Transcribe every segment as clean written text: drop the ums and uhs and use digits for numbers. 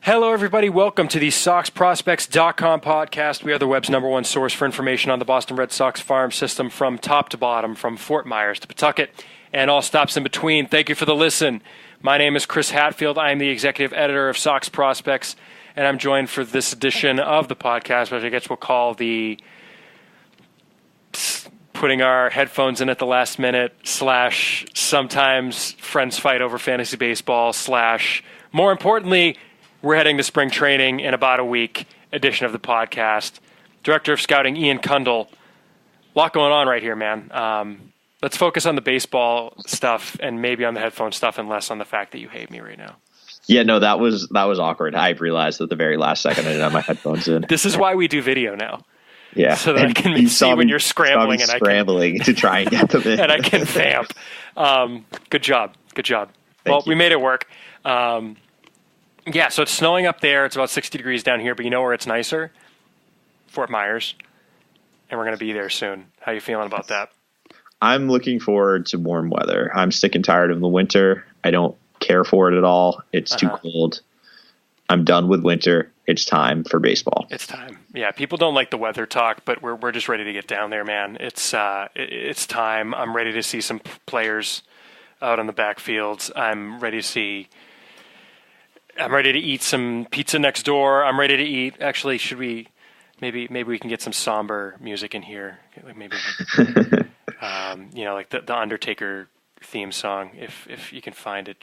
Hello, everybody. Welcome to the SoxProspects.com podcast. We are the web's number one source for information on the Boston Red Sox farm system from top to bottom, from Fort Myers to Pawtucket, and all stops in between. Thank you for the listen. My name is Chris Hatfield. I am the executive editor of Sox Prospects, and I'm joined for this edition of the podcast, which I guess we'll call the putting our headphones in at the last minute / sometimes friends fight over fantasy baseball / more importantly, we're heading to spring training in about a week edition of the podcast. Director of Scouting, Ian Kundle. A lot going on right here, man. Let's focus on the baseball stuff and maybe on the headphone stuff and less on the fact that you hate me right now. Yeah, no, that was awkward. I realized at the very last second I didn't have my headphones in. This is why we do video now. Yeah. So that I can see when you're scrambling and scrambling to try and get them in. And I can vamp. Good job. Thank you. We made it work. Yeah, so it's snowing up there. It's about 60 degrees down here, but you know where it's nicer? Fort Myers. And we're going to be there soon. How you feeling about that? I'm looking forward to warm weather. I'm sick and tired of the winter. I don't care for it at all. It's too cold. I'm done with winter. It's time for baseball. It's time. Yeah, people don't like the weather talk, but we're just ready to get down there, man. It's time. I'm ready to see some players out on the backfields. I'm ready to eat some pizza next door. I'm ready to eat. Actually, should we maybe we can get some somber music in here? Maybe like the Undertaker theme song, if you can find it,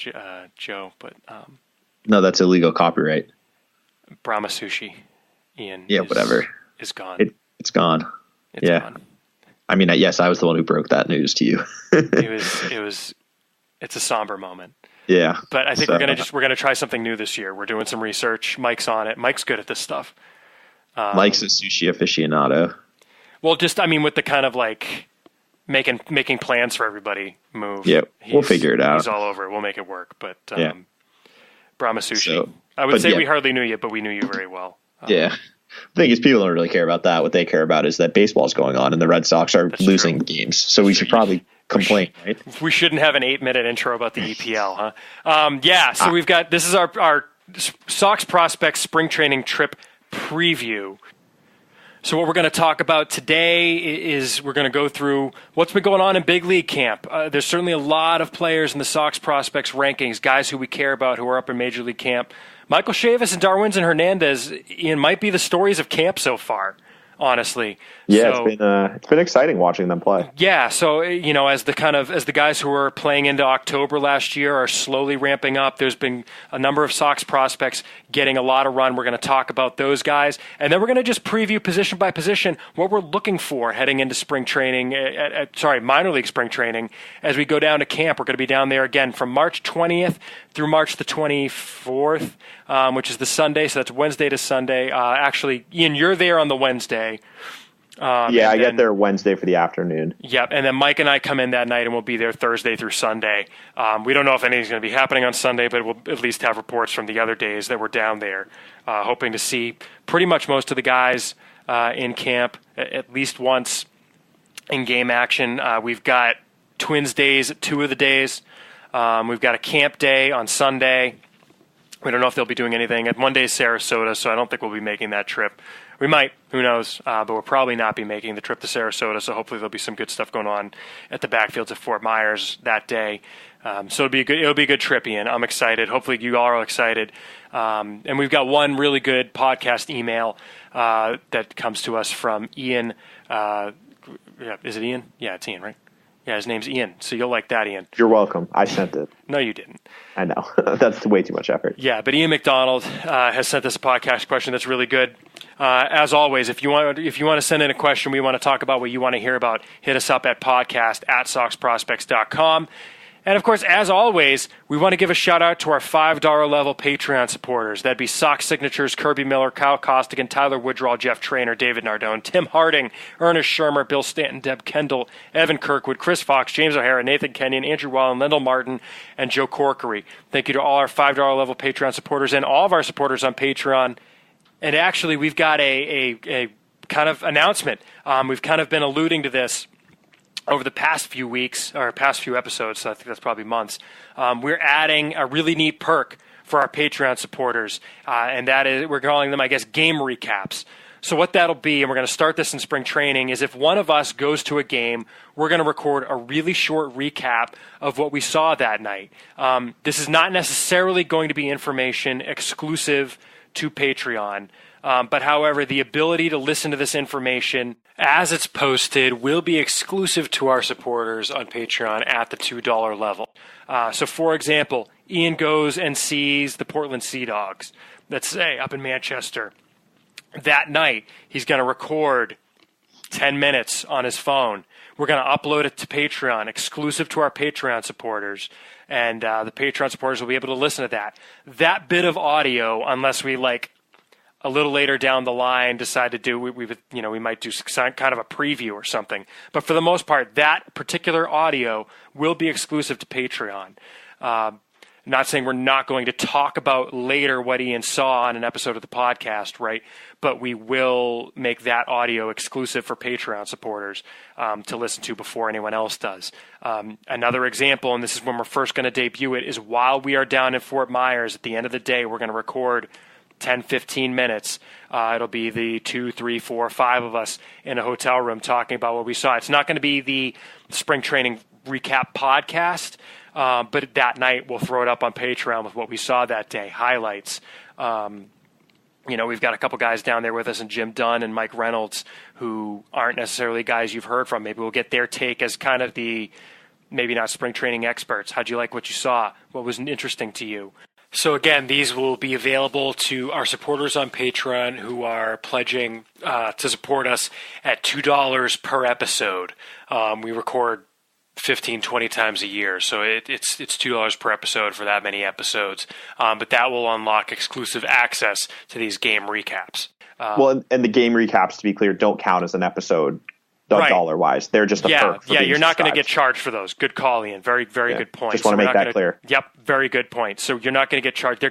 Joe. But no, that's illegal copyright. Brahma Sushi, Ian. Yeah, whatever. Is gone. It's gone. It's gone. I mean, yes, I was the one who broke that news to you. It's a somber moment. Yeah. But I think we're gonna try something new this year. We're doing some research. Mike's on it. Mike's good at this stuff. Mike's a sushi aficionado. Well, with the kind of like making plans for everybody move. Yeah, we'll figure it out. He's all over it. We'll make it work. But Brahma Sushi. So, I would say we hardly knew you, but we knew you very well. Yeah. The thing is, people don't really care about that. What they care about is that baseball's going on and the Red Sox are losing games. So we should probably complain, right? We shouldn't have an 8-minute intro about the EPL, huh? So we've got, this is our Sox Prospects Spring Training trip preview. So what we're going to talk about today is we're going to go through what's been going on in big league camp. There's certainly a lot of players in the Sox Prospects rankings, guys who we care about who are up in major league camp. Michael Chavis and Darwinzon Hernandez, Ian, might be the stories of camp so far, honestly. Yeah, it's been exciting watching them play. Yeah, so as the guys who were playing into October last year are slowly ramping up, there's been a number of Sox prospects getting a lot of run. We're going to talk about those guys, and then we're going to just preview position by position what we're looking for heading into spring training, minor league spring training. As we go down to camp, we're going to be down there again from March 20th through March the 24th, which is the Sunday, so that's Wednesday to Sunday. Actually, Ian, you're there on the Wednesday. I get there Wednesday for the afternoon. Yep, and then Mike and I come in that night, and we'll be there Thursday through Sunday. We don't know if anything's going to be happening on Sunday, but we'll at least have reports from the other days that we're down there, hoping to see pretty much most of the guys in camp at least once in game action. We've got Twins days at 2 of the days. We've got a camp day on Sunday. We don't know if they'll be doing anything. At one day is Sarasota, so I don't think we'll be making that trip. We might, who knows, but we'll probably not be making the trip to Sarasota, so hopefully there'll be some good stuff going on at the backfields at Fort Myers that day. So it'll be a good trip, Ian. I'm excited. Hopefully you all are excited. And we've got one really good podcast email that comes to us from Ian. Is it Ian? Yeah, it's Ian, right? Yeah, his name's Ian, so you'll like that, Ian. You're welcome. I sent it. No, you didn't. I know. That's way too much effort. Yeah, but Ian McDonald has sent us a podcast question that's really good. As always, if you want to send in a question, we want to talk about what you want to hear about, hit us up at podcast@SoxProspects.com. And, of course, as always, we want to give a shout-out to our $5 level Patreon supporters. That'd be Sox Signatures, Kirby Miller, Kyle Costigan, Tyler Woodrow, Jeff Trainer, David Nardone, Tim Harding, Ernest Shermer, Bill Stanton, Deb Kendall, Evan Kirkwood, Chris Fox, James O'Hara, Nathan Kenyon, Andrew Wallen, Lendell Martin, and Joe Corkery. Thank you to all our $5 level Patreon supporters and all of our supporters on Patreon. And actually, we've got a kind of announcement. We've kind of been alluding to this over the past few weeks, or past few episodes, so I think that's probably months. We're adding a really neat perk for our Patreon supporters, and that is, we're calling them, I guess, game recaps. So what that'll be, and we're going to start this in spring training, is if one of us goes to a game, we're going to record a really short recap of what we saw that night. This is not necessarily going to be information exclusive to Patreon, but however, the ability to listen to this information as it's posted will be exclusive to our supporters on Patreon at the $2 level. So for example, Ian goes and sees the Portland Sea Dogs, let's say, up in Manchester. That night, he's going to record 10 minutes on his phone. We're going to upload it to Patreon, exclusive to our Patreon supporters, and the Patreon supporters will be able to listen to that. That bit of audio, unless we a little later down the line decide to do, we might do kind of a preview or something. But for the most part, that particular audio will be exclusive to Patreon. Not saying we're not going to talk about later what Ian saw on an episode of the podcast, right? But we will make that audio exclusive for Patreon supporters to listen to before anyone else does. Another example, and this is when we're first going to debut it, is while we are down in Fort Myers, at the end of the day, we're going to record 10, 15 minutes. It'll be the 2, 3, 4, 5 of us in a hotel room talking about what we saw. It's not going to be the spring training recap podcast, but that night we'll throw it up on Patreon with what we saw that day, highlights. We've got a couple guys down there with us, and Jim Dunn and Mike Reynolds, who aren't necessarily guys you've heard from. Maybe we'll get their take as kind of the, maybe not spring training experts. How'd you like what you saw? What was interesting to you? So again, these will be available to our supporters on Patreon who are pledging to support us at $2 per episode. We record 15, 20 times a year, so it's $2 per episode for that many episodes. But that will unlock exclusive access to these game recaps. And the game recaps, to be clear, don't count as an episode. Right. Dollar-wise, they're just a perk for you're not going to get charged for those. Good call, Ian. Very, very good point. Just want to make that clear. Yep, very good point. So you're not going to get charged.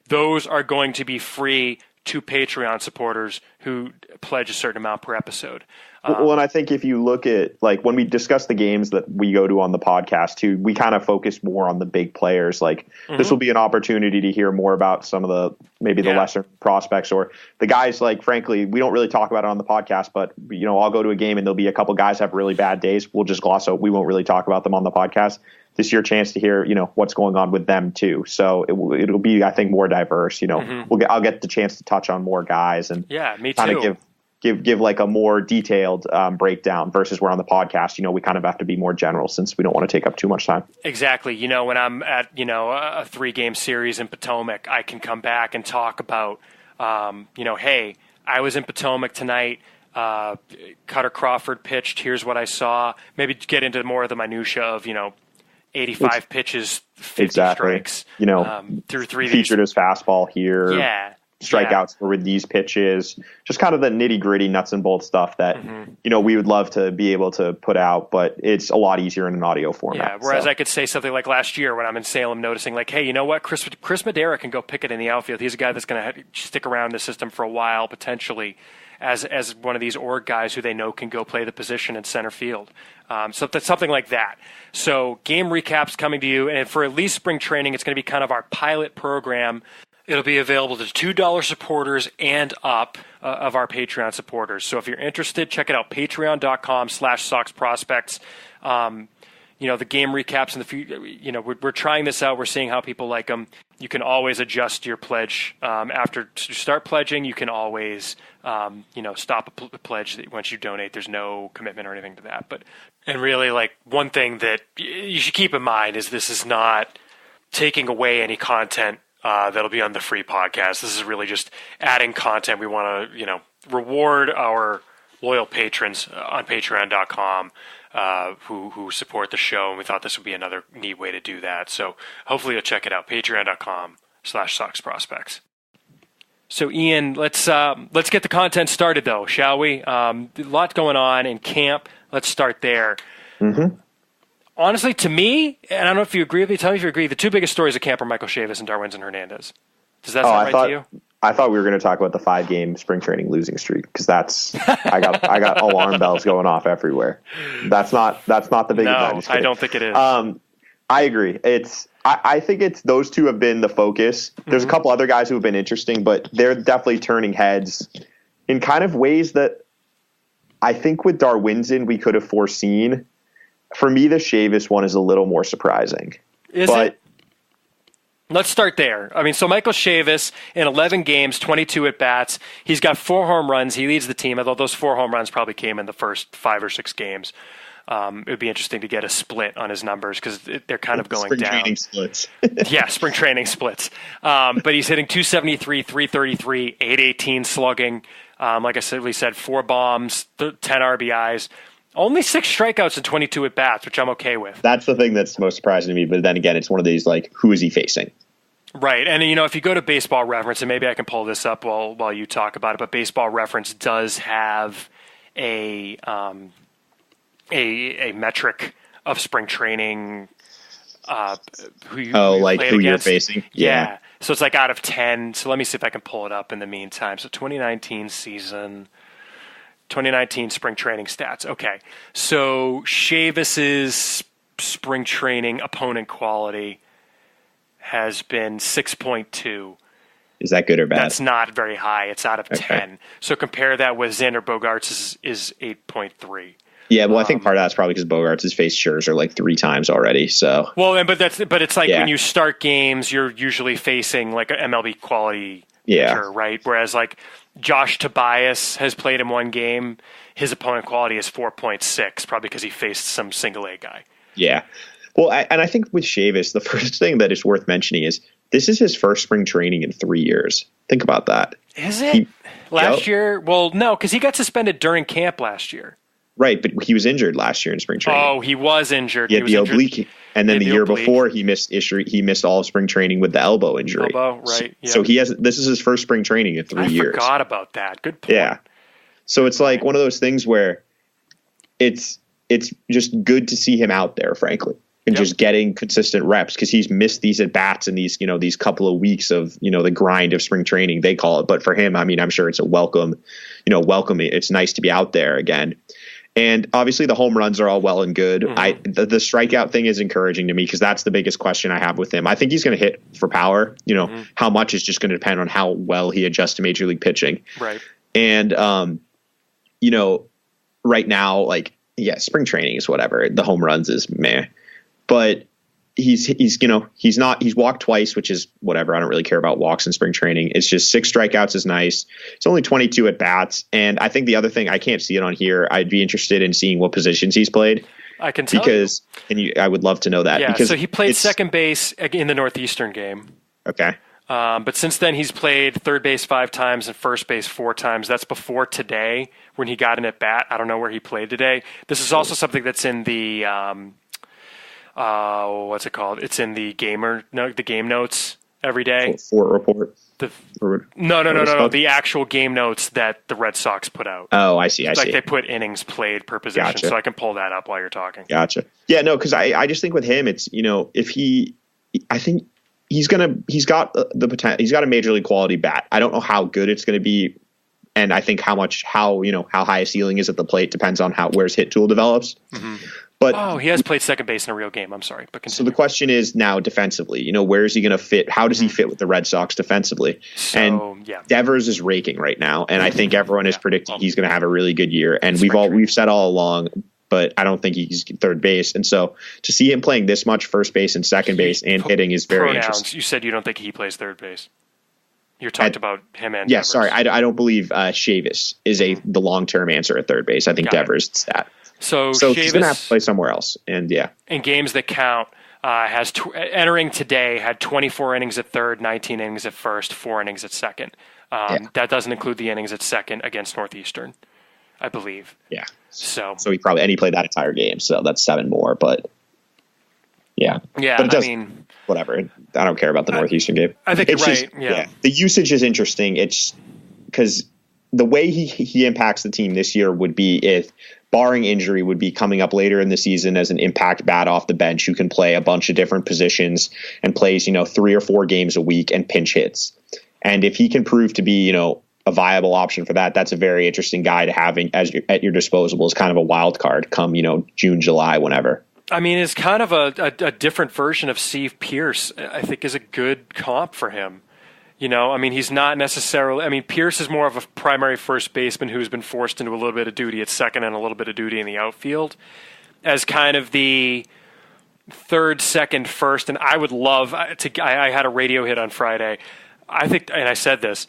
Those are going to be free to Patreon supporters who pledge a certain amount per episode. And I think if you look at, when we discuss the games that we go to on the podcast too, we kind of focus more on the big players. This will be an opportunity to hear more about some of the lesser prospects, or the guys, frankly, we don't really talk about it on the podcast, but I'll go to a game and there'll be a couple guys have really bad days. We'll just gloss over. We won't really talk about them on the podcast. This is your chance to hear, what's going on with them too. So it'll be, I think, more diverse. I'll get the chance to touch on more guys and me kind too. of give a more detailed breakdown versus where on the podcast, we kind of have to be more general since we don't want to take up too much time. Exactly. When I'm at, a 3-game series in Potomac, I can come back and talk about, hey, I was in Potomac tonight. Cutter Crawford pitched. Here's what I saw. Maybe get into more of the minutia of, 85 pitches, 50 strikes. Through 3 featured his fastball here. Yeah. Strikeouts were with these pitches, just kind of the nitty gritty nuts and bolts stuff that, we would love to be able to put out, but it's a lot easier in an audio format. Yeah. Whereas I could say something like last year when I'm in Salem noticing hey, you know what? Chris Madera can go pick it in the outfield. He's a guy that's going to stick around in the system for a while, potentially as one of these org guys who they know can go play the position in center field. So that's something like that. So game recaps coming to you. And for at least spring training, it's going to be kind of our pilot program. It'll be available to $2 supporters and up of our Patreon supporters. So if you're interested, check it out, patreon.com/SoxProspects. The game recaps in the future, we're trying this out. We're seeing how people like them. You can always adjust your pledge. After you start pledging, you can always, stop a pledge once you donate. There's no commitment or anything to that. And really, one thing that you should keep in mind is this is not taking away any content that'll be on the free podcast. This is really just adding content. We want to, reward our loyal patrons on patreon.com who support the show. And we thought this would be another neat way to do that. So hopefully you'll check it out. Patreon.com/SoxProspects. So Ian, let's get the content started though, shall we? A lot going on in camp. Let's start there. Mm-hmm. Honestly, to me, and I don't know if you agree with me, tell me if you agree, the 2 biggest stories of camp are Michael Chavis and Darwinzon Hernandez. Does that sound right to you? I thought we were going to talk about the 5-game spring training losing streak, because I got alarm bells going off everywhere. That's not the biggest. No, I don't think it is. I agree. I think it's those two have been the focus. There's a couple other guys who have been interesting, but they're definitely turning heads in kind of ways that I think with Darwinzon we could have foreseen. For me, the Chavis one is a little more surprising. Is it? Let's start there. I mean, so Michael Chavis in 11 games, 22 at-bats. He's got 4 home runs. He leads the team, although those 4 home runs probably came in the first 5 or 6 games. It would be interesting to get a split on his numbers because they're kind of going down. Spring training splits. Yeah, spring training splits. But he's hitting 273, 333, 818 slugging. Like I said, we said 4 bombs, 10 RBIs. Only 6 strikeouts and 22 at-bats, which I'm okay with. That's the thing that's most surprising to me. But then again, it's one of these, like, who is he facing? Right. And, if you go to Baseball Reference, and maybe I can pull this up while you talk about it, but Baseball Reference does have a metric of spring training. Who you're facing? Yeah. So it's like out of 10. So let me see if I can pull it up in the meantime. So 2019 season, 2019 spring training stats. Okay. So Chavis's spring training opponent quality has been 6.2. Is that good or bad? That's not very high. It's out of 10. So compare that with Xander Bogaerts is 8.3. Yeah, well, I think part of that's probably because Bogaerts has faced Scherzer like 3 times already. So but it's like when you start games, you're usually facing like an MLB quality pitcher, right? Whereas like Josh Tobias has played in 1 game, his opponent quality is 4.6, probably because he faced some single A guy. Yeah. Well, I think with Chavis, the first thing that is worth mentioning is this is his first spring training in 3 years. Think about that. Is it? Last year? Well, no, because he got suspended during camp last year. Right, but he was injured last year in spring training. Oh, he was injured. He had the oblique, and then the year before he missed all of spring training with the elbow injury. Right. So this is his first spring training in 3 years. I forgot about that. Good point. Yeah. So it's like one of those things where it's just good to see him out there, frankly, and just getting consistent reps because he's missed these at bats and these couple of weeks of the grind of spring training they call it. But for him, I mean, I'm sure it's a welcome. It's nice to be out there again. And obviously the home runs are all well and good. Mm-hmm. The strikeout thing is encouraging to me because that's the biggest question I have with him. I think he's going to hit for power. How much is just going to depend on how well he adjusts to major league pitching. Right. And, right now, spring training is whatever. The home runs is meh. But he's walked twice, which is whatever. I don't really care about walks in spring training. It's just 6 strikeouts is nice. It's only 22 at bats. And I think the other thing, I can't see it on here. I'd be interested in seeing what positions he's played. I can tell you. I would love to know that. Yeah, because so he played second base in the Northeastern game. Okay. But since then he's played third base 5 times and first base 4 times. That's before today when he got an at bat. I don't know where he played today. This is also something that's in the what's it called? It's in the the game notes every day. Fort report. No. The actual game notes that the Red Sox put out. Oh, I see. They put innings played per position, Gotcha. so I can pull that up while you're talking. Gotcha. Yeah, no, because I just think with him, it's I think he's got the potential. He's got a major league quality bat. I don't know how good it's going to be, and I think how high a ceiling is at the plate depends on where his hit tool develops. Mm-hmm. But he has played second base in a real game. I'm sorry, but continue. So the question is now defensively. Where is he going to fit? How does he fit with the Red Sox defensively? Devers is raking right now, and I think everyone is predicting he's going to have a really good year. And we've said all along, but I don't think he's third base. And so to see him playing this much first base and second base and hitting is very interesting. You said you don't think he plays third base. You're talking about him and Devers. Sorry, I don't believe Chavis is the long-term answer at third base. I think Devers is that. So Chavis, he's going to have to play somewhere else. And in games that count, entering today had 24 innings at third, 19 innings at first, 4 innings at second. That doesn't include the innings at second against Northeastern, I believe. Yeah. So he played that entire game. So that's 7 more. But yeah. But whatever. I don't care about the Northeastern game. I think you're right. Yeah. The usage is interesting. It's because the way he impacts the team this year would be if, barring injury, would be coming up later in the season as an impact bat off the bench who can play a bunch of different positions and plays, 3 or 4 games a week and pinch hits. And if he can prove to be, a viable option for that, that's a very interesting guy to have at your disposal as kind of a wild card come, June, July, whenever. I mean, is kind of a different version of Steve Pierce, I think, is a good comp for him. You know, I mean, he's not necessarily – I mean, Pierce is more of a primary first baseman who's been forced into a little bit of duty at second and a little bit of duty in the outfield as kind of the third, second, first. And I would love to – I had a radio hit on Friday. I think – and I said this.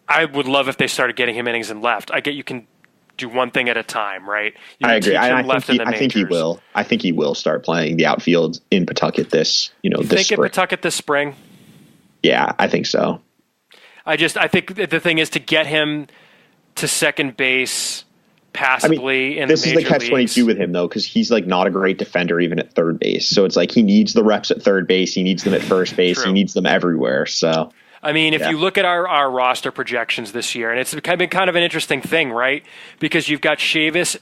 I would love if they started getting him innings in left. I get you can do one thing at a time, right? I agree. I think he will. I think he will start playing the outfield in Pawtucket this spring. In Pawtucket this spring? Yeah, I think so. I think the thing is to get him to second base passably in the major leagues. This is the catch-22 with him, though, because he's like not a great defender even at third base. So it's like he needs the reps at third base. He needs them at first base. True. He needs them everywhere. So I mean, if you look at our roster projections this year, and it's been kind of an interesting thing, right? Because you've got Chavis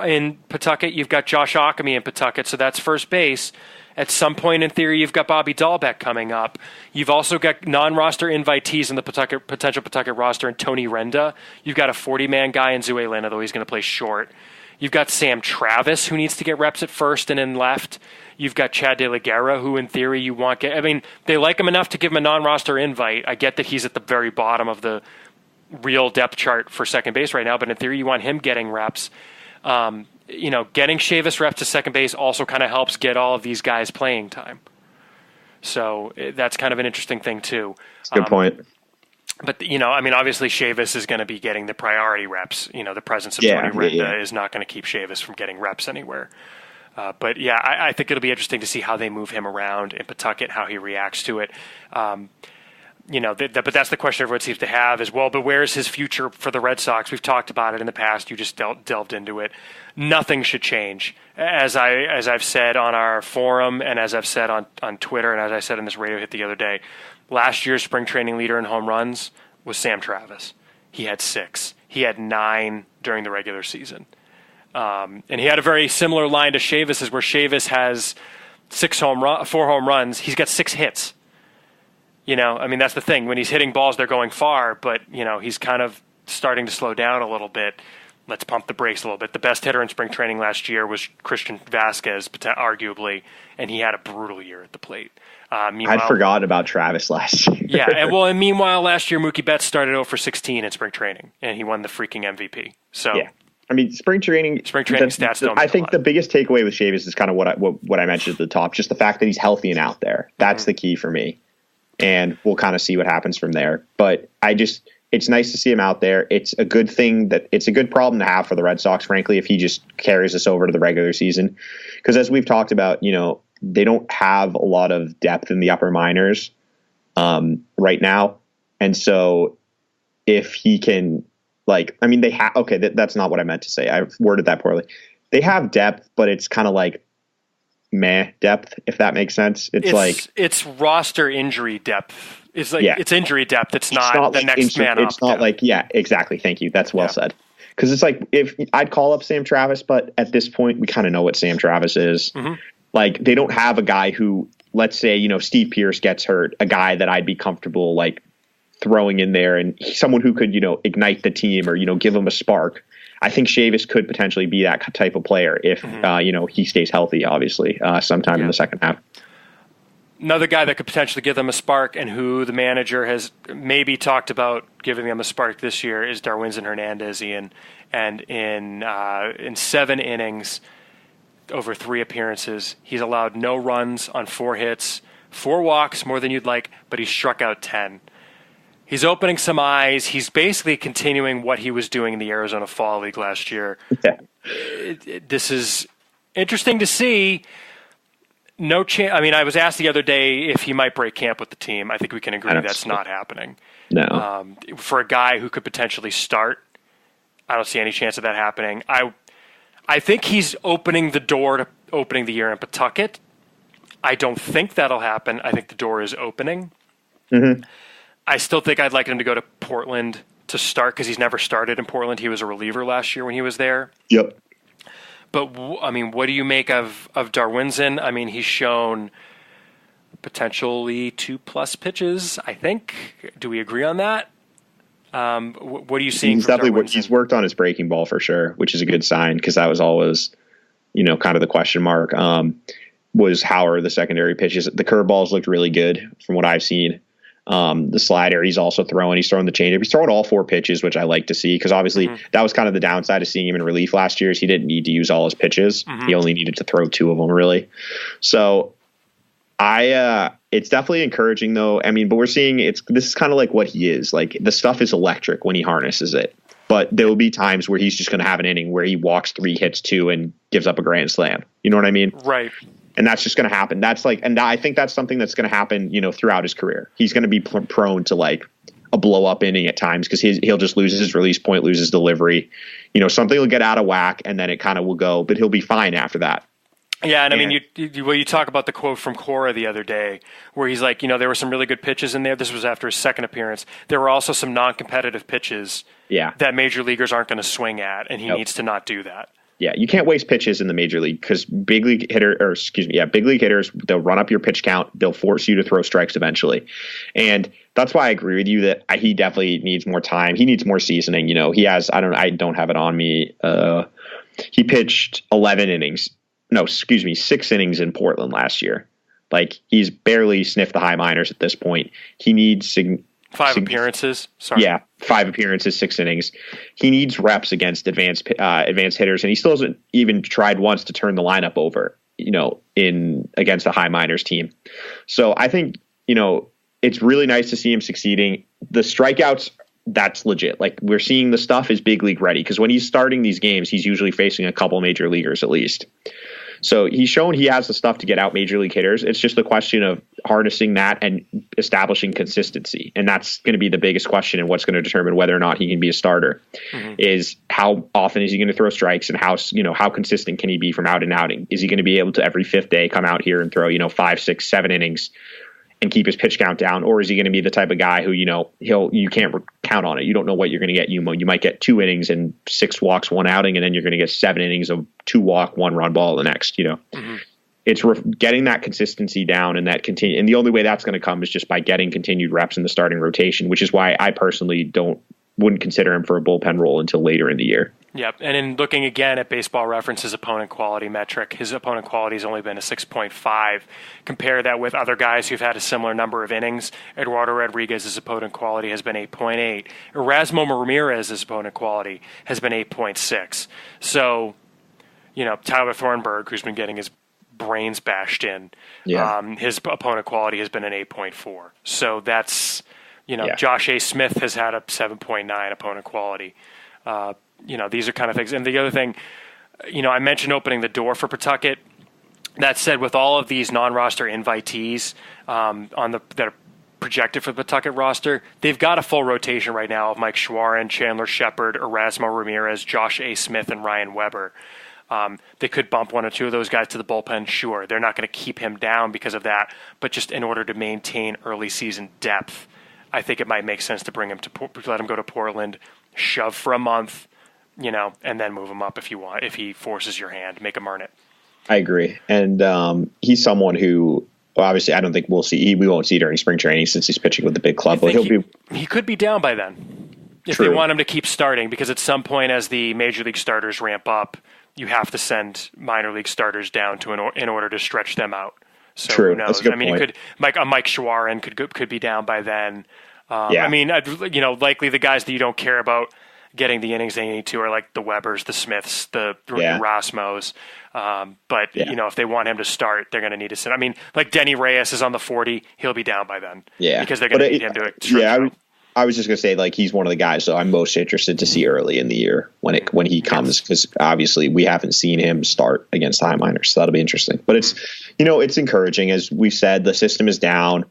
in Pawtucket, you've got Josh Ockamy in Pawtucket, so that's first base. At some point, in theory, you've got Bobby Dahlbeck coming up. You've also got non-roster invitees in the potential Pawtucket roster and Tony Renda. You've got a 40-man guy in Zue Lena, though he's going to play short. You've got Sam Travis, who needs to get reps at first and in left. You've got Chad De La Guerra, who in theory you want. I mean, they like him enough to give him a non-roster invite. I get that he's at the very bottom of the real depth chart for second base right now, but in theory you want him getting reps. Getting Chavis reps to second base also kind of helps get all of these guys playing time. So that's kind of an interesting thing too. That's a good point. But, obviously Chavis is going to be getting the priority reps. The presence of Tony Renda is not going to keep Chavis from getting reps anywhere. I think it'll be interesting to see how they move him around in Pawtucket, how he reacts to it. But that's the question everyone seems to have as well. But where's his future for the Red Sox? We've talked about it in the past. You just delved into it. Nothing should change. As I've said on our forum and as I've said on Twitter and as I said in this radio hit the other day, last year's spring training leader in home runs was Sam Travis. He had 6. He had 9 during the regular season. And he had a very similar line to Chavis's, where Chavis has 4 home runs. He's got 6 hits. That's the thing. When he's hitting balls, they're going far, but, he's kind of starting to slow down a little bit. Let's pump the brakes a little bit. The best hitter in spring training last year was Christian Vasquez, arguably, and he had a brutal year at the plate. I'd forgotten about Travis last year. Yeah, and meanwhile, last year, Mookie Betts started 0 for 16 in spring training, and he won the freaking MVP. So, yeah. Spring training stats don't. I think the biggest takeaway with Chavis is kind of what I mentioned at the top, just the fact that he's healthy and out there. That's the key for me. And we'll kind of see what happens from there. But it's nice to see him out there. It's a good thing it's a good problem to have for the Red Sox, frankly, if he just carries us over to the regular season. Because as we've talked about, they don't have a lot of depth in the upper minors right now. And so if he can, they have, okay, that's not what I meant to say. I worded that poorly. They have depth, but it's kind of like meh depth, if that makes sense. It's roster injury depth. It's injury depth. It's not the next man up. It's not like, yeah, exactly. Thank you. That's well said. Because it's like, if I'd call up Sam Travis, but at this point we kind of know what Sam Travis is. Mm-hmm. Like, they don't have a guy who, let's say, Steve Pierce gets hurt, a guy that I'd be comfortable throwing in there, and someone who could, ignite the team or, give them a spark. I think Chavis could potentially be that type of player if, he stays healthy, obviously, sometime in the second half. Another guy that could potentially give them a spark and who the manager has maybe talked about giving them a spark this year is Darwinzon Hernandez, Ian. And in 7 innings over 3 appearances, he's allowed no runs on 4 hits, 4 walks, more than you'd like, but he struck out 10. He's opening some eyes. He's basically continuing what he was doing in the Arizona Fall League last year. Yeah. This is interesting to see. No chance. I was asked the other day if he might break camp with the team. I think we can agree that's not happening. No. For a guy who could potentially start, I don't see any chance of that happening. I think he's opening the door to opening the year in Pawtucket. I don't think that'll happen. I think the door is opening. Mm-hmm. I still think I'd like him to go to Portland to start because he's never started in Portland. He was a reliever last year when he was there. Yep. But, what do you make of Darwinzon? He's shown potentially 2+ pitches, I think. Do we agree on that? What are you seeing from Darwinzon? He's worked on his breaking ball for sure, which is a good sign because that was always, kind of the question mark. Was how are the secondary pitches? The curveballs looked really good from what I've seen. The slider, he's also throwing. He's throwing the changeup. He's throwing all 4 pitches, which I like to see because obviously that was kind of the downside of seeing him in relief last year. Is he didn't need to use all his pitches. He only needed to throw 2 of them really. So it's definitely encouraging though. I mean, but we're seeing this is kind of like what he is. Like the stuff is electric when he harnesses it. But there will be times where he's just going to have an inning where he walks 3, hits 2, and gives up a grand slam. You know what I mean? Right. And that's just going to happen. And I think that's something that's going to happen, throughout his career. He's going to be prone to like a blow up inning at times because he'll just lose his release point, lose his delivery. Something will get out of whack and then it kind of will go, but he'll be fine after that. Yeah, and I mean, you talk about the quote from Cora the other day where he's like, there were some really good pitches in there. This was after his second appearance. There were also some non-competitive pitches that major leaguers aren't going to swing at, and he needs to not do that. Yeah, you can't waste pitches in the major league because big league hitters, they'll run up your pitch count. They'll force you to throw strikes eventually. And that's why I agree with you that he definitely needs more time. He needs more seasoning. He has, I don't have it on me. He pitched 6 innings in Portland last year. Like he's barely sniffed the high minors at this point. He needs 5 appearances. Sorry. Yeah, 5 appearances, 6 innings. He needs reps against advanced hitters, and he still hasn't even tried once to turn the lineup over, against a high minors team. So I think, it's really nice to see him succeeding. The strikeouts, that's legit. Like we're seeing the stuff is big league ready because when he's starting these games, he's usually facing a couple major leaguers at least. So he's shown he has the stuff to get out major league hitters. It's just the question of harnessing that and establishing consistency. And that's going to be the biggest question and what's going to determine whether or not he can be a starter is how often is he going to throw strikes and how consistent can he be from out and outing? Is he going to be able to every 5th day come out here and throw, 5, 6, 7 innings and keep his pitch count down? Or is he going to be the type of guy who, you can't count on it. You don't know what you're going to get. You might get 2 innings and 6 walks, 1 outing, and then you're going to get 7 innings of 2 walk, 1 run ball the next, It's getting that consistency down and that continue. And the only way that's going to come is just by getting continued reps in the starting rotation, which is why I personally wouldn't consider him for a bullpen role until later in the year. Yep. And in looking again at Baseball Reference's opponent quality metric, his opponent quality has only been a 6.5. Compare that with other guys who've had a similar number of innings. Eduardo Rodriguez's opponent quality has been 8.8. Erasmo Ramirez's opponent quality has been 8.6. So, Tyler Thornburg, who's been getting his brains bashed in, his opponent quality has been an 8.4. So that's, Josh A. Smith has had a 7.9 opponent quality. These are kind of things. And the other thing, I mentioned opening the door for Pawtucket. That said, with all of these non-roster invitees that are projected for the Pawtucket roster, they've got a full rotation right now of Mike Schwarren, Chandler Shepard, Erasmo Ramirez, Josh A. Smith, and Ryan Weber. They could bump 1 or 2 of those guys to the bullpen. Sure, they're not going to keep him down because of that, but just in order to maintain early season depth, I think it might make sense to bring him let him go to Portland, shove for a month, and then move him up if you want. If he forces your hand, make him earn it. I agree, and he's someone who obviously I don't think we won't see during spring training since he's pitching with the big club. But he could be down by then if they want him to keep starting, because at some point as the major league starters ramp up, you have to send minor league starters down in order to stretch them out. So True. Who knows? That's a good I mean, point. Mike Schwarren could be down by then. I mean, likely the guys that you don't care about getting the innings they need to are like the Webbers, the Smiths, the Erasmos. But if they want him to start, they're going to need to send. I mean, like Denny Reyes is on the 40; he'll be down by then. Yeah, because they're going to need him to. I was just going to say, like, he's one of the guys that I'm most interested to see early in the year when he comes, because obviously we haven't seen him start against high minors, so that'll be interesting. But it's encouraging. As we've said, the system is down,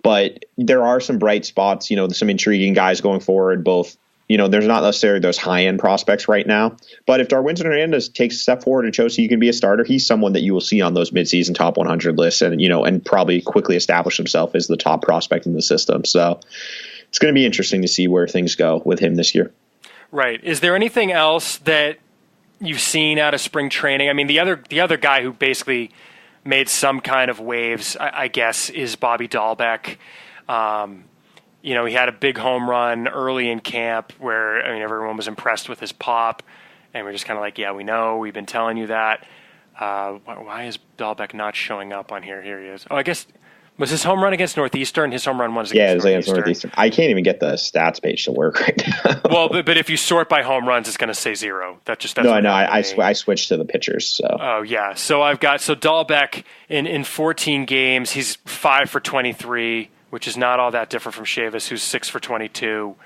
but there are some bright spots, some intriguing guys going forward, both. There's not necessarily those high-end prospects right now. But if Darwinzon Hernandez takes a step forward and shows he can be a starter, he's someone that you will see on those midseason top 100 lists and probably quickly establish himself as the top prospect in the system. So it's going to be interesting to see where things go with him this year. Right. Is there anything else that you've seen out of spring training? I mean, the other guy who basically made some kind of waves, I guess, is Bobby Dahlbeck. He had a big home run early in camp where, everyone was impressed with his pop, and we're just kind of like, yeah, we know, we've been telling you that. Why is Dahlbeck not showing up on here? Here he is. Oh, I guess was his home run against Northeastern? His home run was against Northeastern. I can't even get the stats page to work right now. Well, but if you sort by home runs, it's going to say 0. That's no. I switched to the pitchers. So. Oh yeah. So Dahlbeck in 14 games, he's 5 for 23, which is not all that different from Chavis, who's 6 for 22.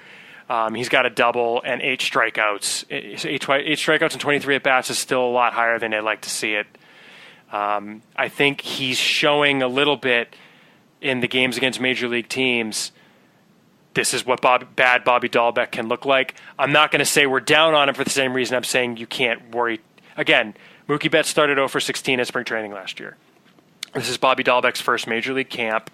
He's got a double and 8 strikeouts. 8 strikeouts and 23 at bats is still a lot higher than I'd like to see it. I think he's showing a little bit in the games against major league teams. This is what bad Bobby Dahlbeck can look like. I'm not going to say we're down on him for the same reason I'm saying you can't worry. Again, Mookie Betts started 0 for 16 at spring training last year. This is Bobby Dahlbeck's first major league camp.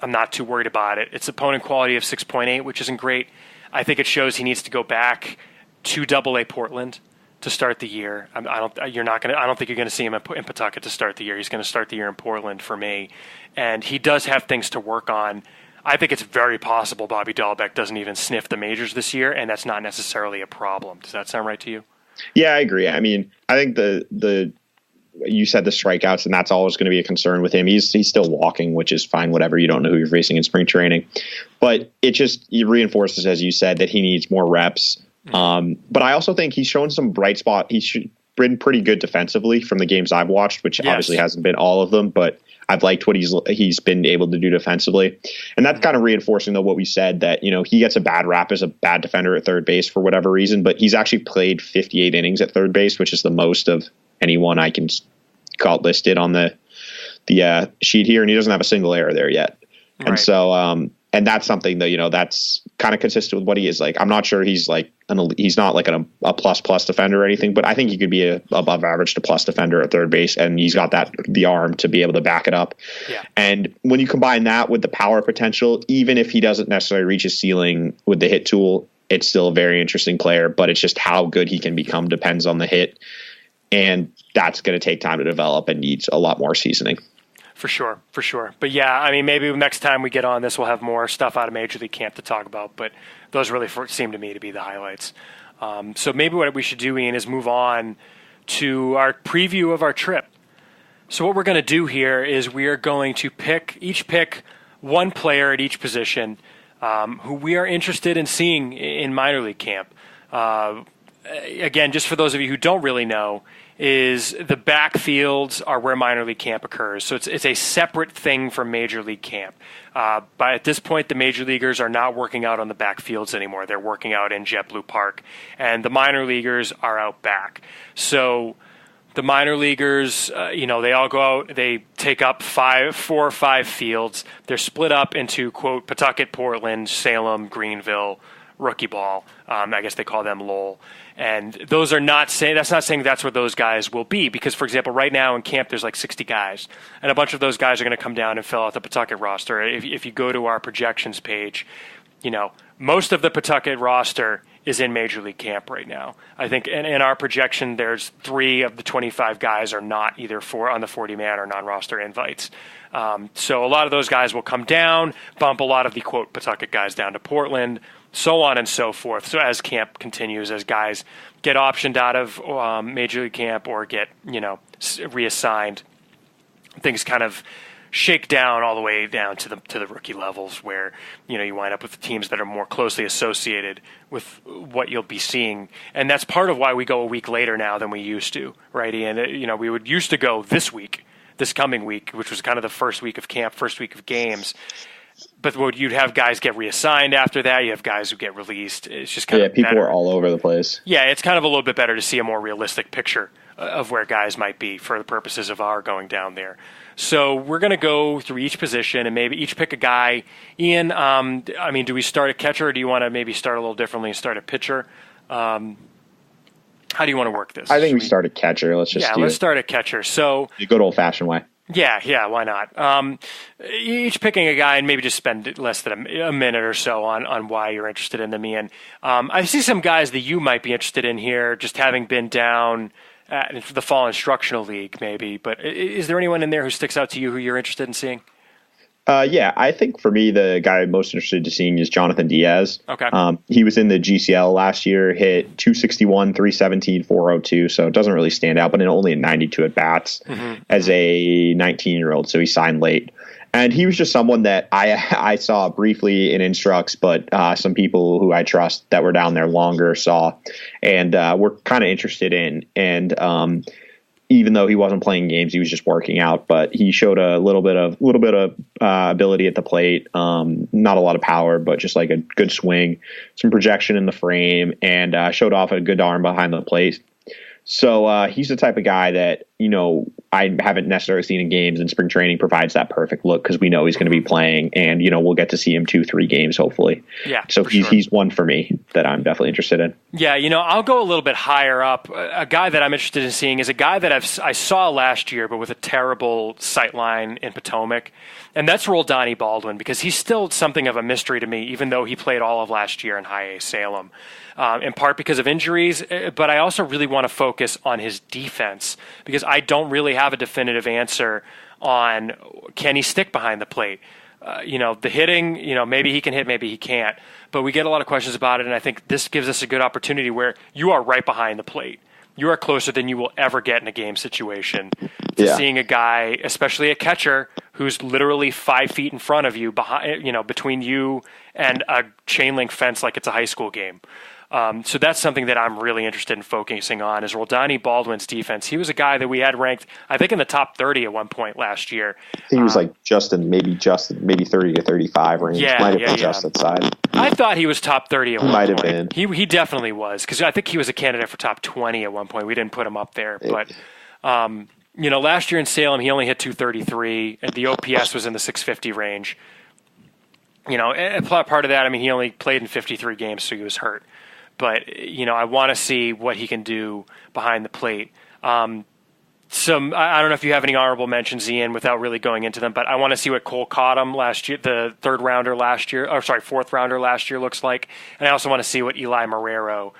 I'm not too worried about it. It's opponent quality of 6.8, which isn't great. I think it shows he needs to go back to AA Portland to start the year. I don't think you're going to see him in Pawtucket to start the year. He's going to start the year in Portland for me. And he does have things to work on. I think it's very possible Bobby Dahlbeck doesn't even sniff the majors this year, and that's not necessarily a problem. Does that sound right to you? Yeah, I agree. I mean, I think you said the strikeouts, and that's always going to be a concern with him. He's still walking, which is fine, whatever. You don't know who you're facing in spring training. But it reinforces, as you said, that he needs more reps. But I also think he's shown some bright spot. He's been pretty good defensively from the games I've watched, which obviously hasn't been all of them, but I've liked what he's been able to do defensively. And that's kind of reinforcing what we said, that, he gets a bad rap as a bad defender at third base for whatever reason, but he's actually played 58 innings at third base, which is the most of anyone I can call listed on the sheet here. And he doesn't have a single error there yet. Right. And so, and that's something that, that's kind of consistent with what he is like. I'm not sure he's like he's not like a plus defender or anything, but I think he could be a above average to plus defender at third base, and he's got the arm to be able to back it up. Yeah. And when you combine that with the power potential, even if he doesn't necessarily reach his ceiling with the hit tool, it's still a very interesting player. But it's just how good he can become depends on the hit, and that's going to take time to develop and needs a lot more seasoning. For sure. But yeah, I mean, maybe next time we get on this, we'll have more stuff out of Major League Camp to talk about. But those really seem to me to be the highlights. So maybe what we should do, Ian, is move on to our preview of our trip. So what we're going to do here is we are going to pick one player at each position who we are interested in seeing in minor league camp. Again, just for those of you who don't really know, is the backfields are where minor league camp occurs. So it's a separate thing from major league camp. But at this point, the major leaguers are not working out on the backfields anymore. They're working out in JetBlue Park. And the minor leaguers are out back. So the minor leaguers, they all go out, they take up 4 or 5 fields. They're split up into, quote, Pawtucket, Portland, Salem, Greenville, rookie ball. I guess they call them Lowell. And those are that's not saying that's where those guys will be, because, for example, right now in camp there's like 60 guys, and a bunch of those guys are going to come down and fill out the Pawtucket roster. If you go to our projections page, most of the Pawtucket roster is in Major League Camp right now. I think in our projection, there's 3 of the 25 guys are not either on the 40-man or non-roster invites. So a lot of those guys will come down, bump a lot of the, quote, Pawtucket guys down to Portland, so on and so forth. So as camp continues, as guys get optioned out of Major League Camp or get, reassigned, things kind of shake down all the way down to the rookie levels, where you wind up with teams that are more closely associated with what you'll be seeing. And that's part of why we go a week later now than we used to, right, Ian? We would used to go this coming week, which was kind of the first week of camp, first week of games. But you'd have guys get reassigned after that. You have guys who get released. It's just kind of people better. Are all over the place. Yeah, it's kind of a little bit better to see a more realistic picture of where guys might be for the purposes of our going down there. So we're going to go through each position and maybe each pick a guy. Ian, do we start a catcher, or do you want to maybe start a little differently and start a pitcher? How do you want to work this? I think we start a catcher. Let's start a catcher. So the good old-fashioned way. Yeah, why not? Each picking a guy, and maybe just spend less than a minute or so on why you're interested in them, Ian. I see some guys that you might be interested in here, just having been down at the Fall Instructional League, maybe. But is there anyone in there who sticks out to you who you're interested in seeing? Yeah, I think for me, the guy I'm most interested in seeing is Jonathan Diaz. Okay. He was in the GCL last year, hit 261, 317, 402. So it doesn't really stand out, but only in 92 at bats as a 19-year-old. So he signed late. And he was just someone that I saw briefly in Instructs, but some people who I trust that were down there longer saw and were kind of interested in. And even though he wasn't playing games, he was just working out. But he showed a little bit of ability at the plate. Not a lot of power, but just like a good swing, some projection in the frame, and showed off a good arm behind the plate. So he's the type of guy that, I haven't necessarily seen in games, and spring training provides that perfect look because we know he's going to be playing, and, we'll get to see him 2-3 games, hopefully. Yeah. So he's one for me that I'm definitely interested in. Yeah. I'll go a little bit higher up. A guy that I'm interested in seeing is a guy that I saw last year, but with a terrible sight line in Potomac. And that's Roldan Baldwin, because he's still something of a mystery to me, even though he played all of last year in High A Salem. In part because of injuries, but I also really want to focus on his defense because I don't really have a definitive answer on can he stick behind the plate. The hitting, maybe he can hit, maybe he can't. But we get a lot of questions about it, and I think this gives us a good opportunity where you are right behind the plate. You are closer than you will ever get in a game situation to seeing a guy, especially a catcher, who's literally 5 feet in front of you, between you and a chain link fence like it's a high school game. So that's something that I'm really interested in focusing on is Roldan Baldwin's defense. He was a guy that we had ranked, I think, in the top 30 at one point last year. He was like maybe 30 to 35 range. Might have been just that side. I thought he was top 30 at one point. Might have been. He definitely was, because I think he was a candidate for top 20 at one point. We didn't put him up there. But, last year in Salem, he only hit 233, and the OPS was in the 650 range. And part of that, he only played in 53 games, so he was hurt. But, I want to see what he can do behind the plate. I don't know if you have any honorable mentions, Ian, without really going into them, but I want to see what Cole Cottom last year, the fourth rounder last year looks like. And I also want to see what Eli Marrero,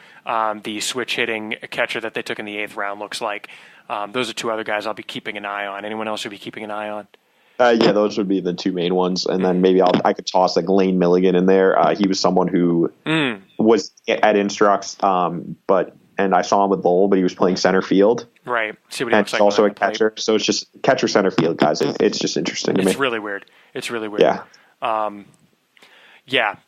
the switch hitting catcher that they took in the 8th round, looks like. Those are two other guys I'll be keeping an eye on. Anyone else you'll be keeping an eye on? Yeah, those would be the two main ones, and then maybe I could toss like Lane Milligan in there. He was someone who was at Instructs, and I saw him with Lowell, but he was playing center field. Right. See what he looks like. And also a catcher, so it's just catcher center field guys. It's just interesting to me. It's really weird. Yeah.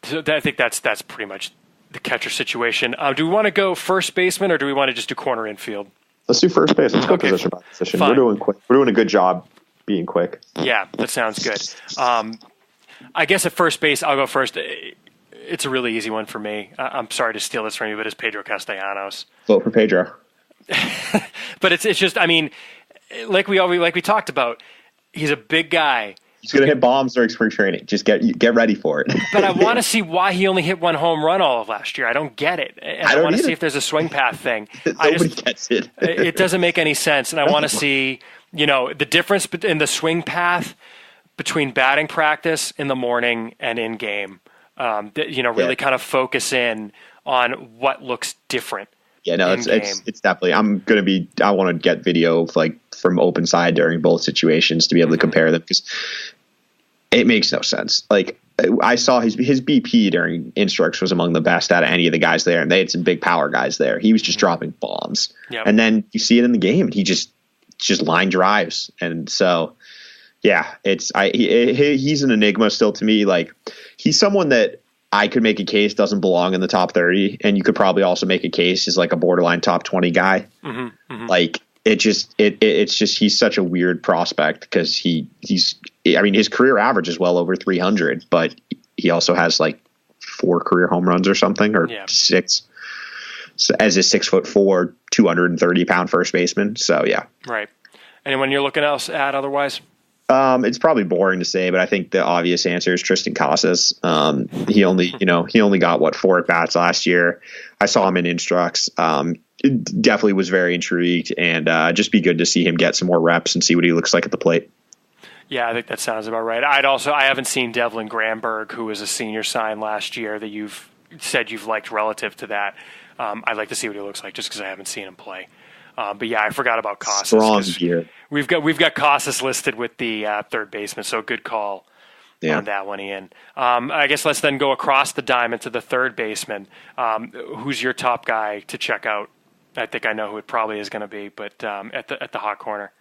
So I think that's pretty much the catcher situation. Do we want to go first baseman, or do we want to just do corner infield? Let's do first base. Let's go position by position. Fine. We're doing quick. We're doing a good job being quick. Yeah, that sounds good. I guess at first base, I'll go first. It's a really easy one for me. I'm sorry to steal this from you, but it's Pedro Castellanos. Vote for Pedro. But it's just, like we talked about, he's a big guy. He's going to hit bombs during spring training. Just get ready for it. But I want to see why he only hit one home run all of last year. I don't get it. And I want to see if there's a swing path thing. Nobody gets it. It doesn't make any sense. And I want to see, the difference in the swing path between batting practice in the morning and in game. Really kind of focus in on what looks different. Yeah, no, it's definitely. I want to get video of from open side during both situations to be able to compare them, because it makes no sense. I saw his BP during Instructs was among the best out of any of the guys there, and they had some big power guys there. He was just dropping bombs, and then you see it in the game, and he just line drives, and so yeah, he's an enigma still to me. He's someone that I could make a case doesn't belong in the top 30, and you could probably also make a case as a borderline top 20 guy. It's just he's such a weird prospect because his career average is well over 300, but he also has 4 career home runs or something, or 6 as a 6'4", 230-pound first baseman. So yeah, right. Anyone you're looking else at otherwise? It's probably boring to say, but I think the obvious answer is Tristan Casas. He only got 4 at bats last year. I saw him in Instructs. Definitely was very intrigued, and just be good to see him get some more reps and see what he looks like at the plate. Yeah, I think that sounds about right. I haven't seen Devlin Gramberg, who was a senior sign last year that you've said you've liked relative to that. I'd like to see what he looks like just because I haven't seen him play. But yeah, I forgot about Casas. Strong year. We've got Casas listed with the third baseman, so good call. on that one, Ian. I guess let's then go across the diamond to the third baseman. Who's your top guy to check out? I think I know who it probably is going to be, but at the hot corner.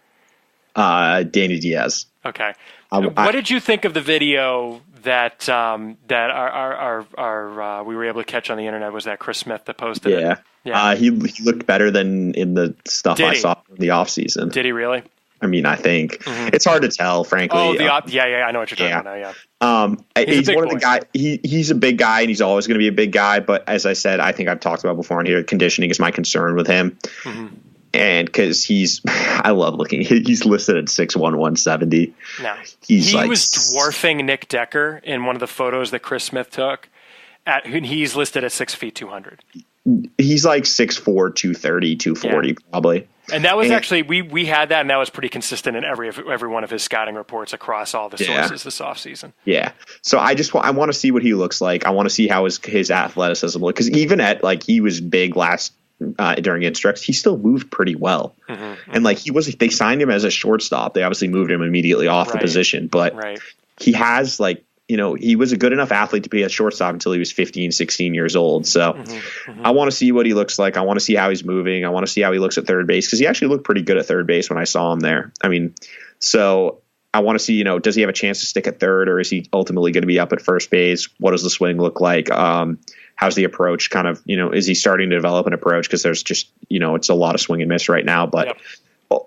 Danny Diaz. Okay. What did you think of the video that we were able to catch on the internet? Was that Chris Smith that posted it? Yeah. He looked better than in the stuff I saw in the offseason. Did he really? I mean, I think it's hard to tell, frankly. Oh, I know what you're talking about now. Yeah. He's one of the guys. He's a big guy, and he's always going to be a big guy. But as I said, I think I've talked about before on here, conditioning is my concern with him. And because I love looking. He's listed at 6'1", 170. No, he was dwarfing Nick Decker in one of the photos that Chris Smith took. He's listed at 6 feet 200. He's like 6'4", 230, 240 probably. And that was actually we had that, and that was pretty consistent in every one of his scouting reports across all the sources this offseason. Yeah. So I want to see what he looks like. I want to see how his athleticism looks, because even at he was big last. During Instructs, he still moved pretty well, and they signed him as a shortstop. They obviously moved him immediately off the position, but he has he was a good enough athlete to be a shortstop until he was 15, 16 years old. So I want to see what he looks like. I want to see how he's moving. I want to see how he looks at third base, because he actually looked pretty good at third base when I saw him there. I mean, so I want to see, does he have a chance to stick at third, or is he ultimately going to be up at first base? What does the swing look like? How's the approach kind of, is he starting to develop an approach? Because there's just, it's a lot of swing and miss right now, but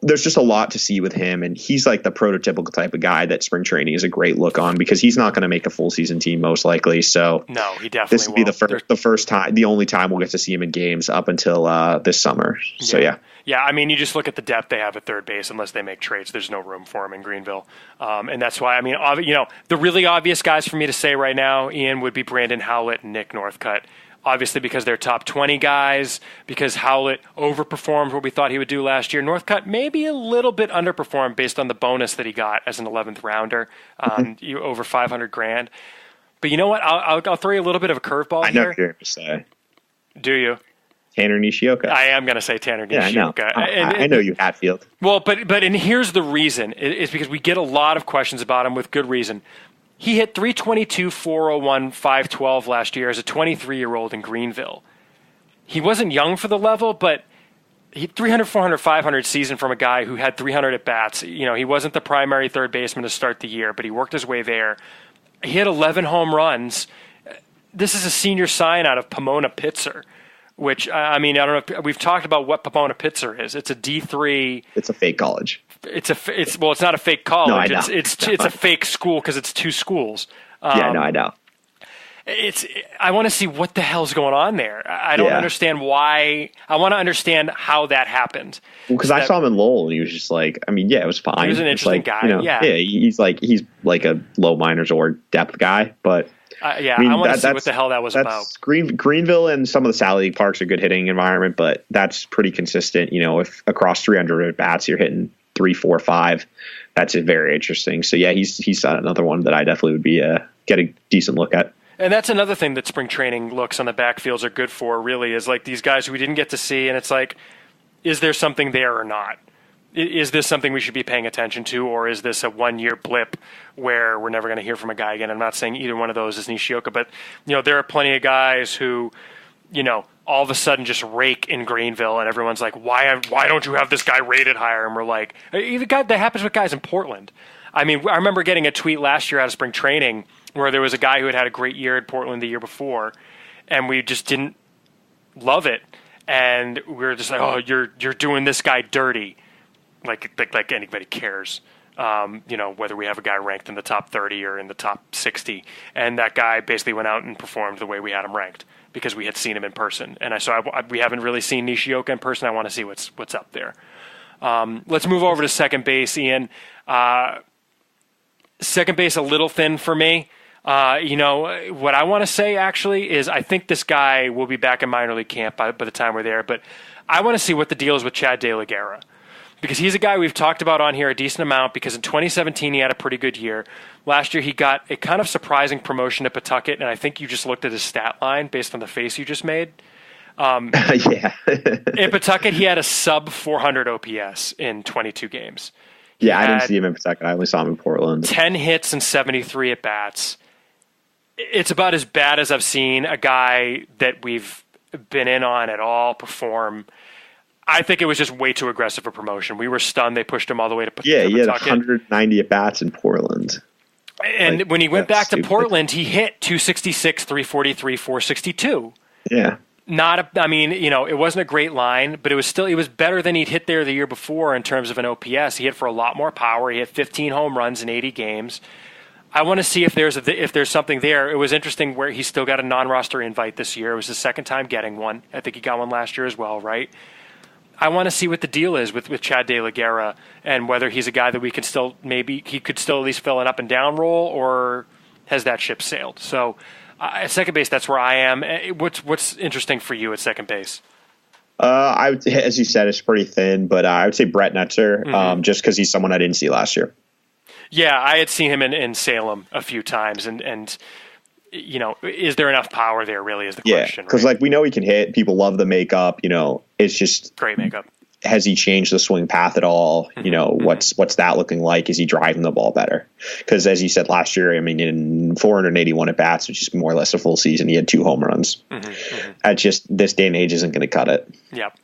there's just a lot to see with him. And he's like the prototypical type of guy that spring training is a great look on, because he's not going to make a full season team most likely. So no, he definitely this will be the first time, the only time we'll get to see him in games up until this summer. So yeah. Yeah, I mean, you just look at the depth they have at third base. Unless they make trades, there's no room for him in Greenville, and that's why. I mean, the really obvious guys for me to say right now, Ian, would be Brandon Howlett and Nick Northcutt. Obviously, because they're top 20 guys, because Howlett overperformed what we thought he would do last year. Northcutt maybe a little bit underperformed based on the bonus that he got as an 11th rounder, over $500,000. But you know what? I'll throw you a little bit of a curveball here. I know what you're going to say. Do you? Tanner Nishioka. I am going to say Tanner Nishioka. Yeah, I know you, Hatfield. Well, and here's the reason. It's because we get a lot of questions about him with good reason. He hit 322, 401, 512 last year as a 23-year-old in Greenville. He wasn't young for the level, but he 300, 400, 500 season from a guy who had 300 at-bats. He wasn't the primary third baseman to start the year, but he worked his way there. He hit 11 home runs. This is a senior sign out of Pomona Pitzer, which, I mean, I don't know if we've talked about what Pomona Pitzer is. It's a D3. It's a fake college. It's not a fake college. No, I know. It's a fake school because it's two schools. I know. I want to see what the hell's going on there. I don't understand why. I want to understand how that happened. Well, because I saw him in Lowell, and he was just like, I mean, it was fine. He was an interesting guy. He's like a low minors or depth guy, but. I want to see what the hell that was about. Greenville and some of the Sally League parks are a good hitting environment, but that's pretty consistent. If across 300 at bats you're hitting 3, 4, 5, that's very interesting. So yeah, he's another one that I definitely would be get a decent look at. And that's another thing that spring training looks on the backfields are good for. Really, is like these guys who we didn't get to see, and it's like, is there something there or not? Is this something we should be paying attention to, or is this a one-year blip where we're never going to hear from a guy again? I'm not saying either one of those is Nishioka, but there are plenty of guys who, all of a sudden just rake in Greenville, and everyone's like, why don't you have this guy rated higher? And we're like, even that happens with guys in Portland. I mean, I remember getting a tweet last year out of spring training where there was a guy who had a great year at Portland the year before, and we just didn't love it, and we were just like, oh, you're doing this guy dirty. Like anybody cares, whether we have a guy ranked in the top 30 or in the top 60. And that guy basically went out and performed the way we had him ranked because we had seen him in person. And we haven't really seen Nishioka in person. I want to see what's up there. Let's move over to second base, Ian. Second base a little thin for me. What I want to say actually is I think this guy will be back in minor league camp by the time we're there. But I want to see what the deal is with Chad De La Guerra. Because he's a guy we've talked about on here a decent amount, because in 2017 he had a pretty good year. Last year he got a kind of surprising promotion to Pawtucket, and I think you just looked at his stat line based on the face you just made. Yeah. In Pawtucket he had a sub 400 OPS in 22 games. Yeah, I didn't see him in Pawtucket. I only saw him in Portland. 10 hits and 73 at bats. It's about as bad as I've seen a guy that we've been in on at all perform. I think it was just way too aggressive a promotion. We were stunned. They pushed him all the way to Pawtucket. Yeah, he had 190 at bats in Portland. And when he went back to Portland, he hit 266, 343, 462. Yeah. It wasn't a great line, but it was better than he'd hit there the year before in terms of an OPS. He hit for a lot more power. He hit 15 home runs in 80 games. I want to see if there's something there. It was interesting where he still got a non-roster invite this year. It was his second time getting one. I think he got one last year as well, right? I want to see what the deal is with Chad De La Guerra and whether he's a guy that we can still, maybe he could still at least fill an up and down role, or has that ship sailed? So at second base, that's where I am. What's interesting for you at second base? I would, as you said, it's pretty thin, but I would say Brett Netzer, just because he's someone I didn't see last year. Yeah, I had seen him in Salem a few times, and is there enough power there? Really, is the question. Because we know he can hit. People love the makeup. It's just great makeup. Has he changed the swing path at all? What's that looking like? Is he driving the ball better? Because as you said last year, in 481 at bats, which is more or less a full season, he had 2 home runs. At just this day and age isn't going to cut it. Yep.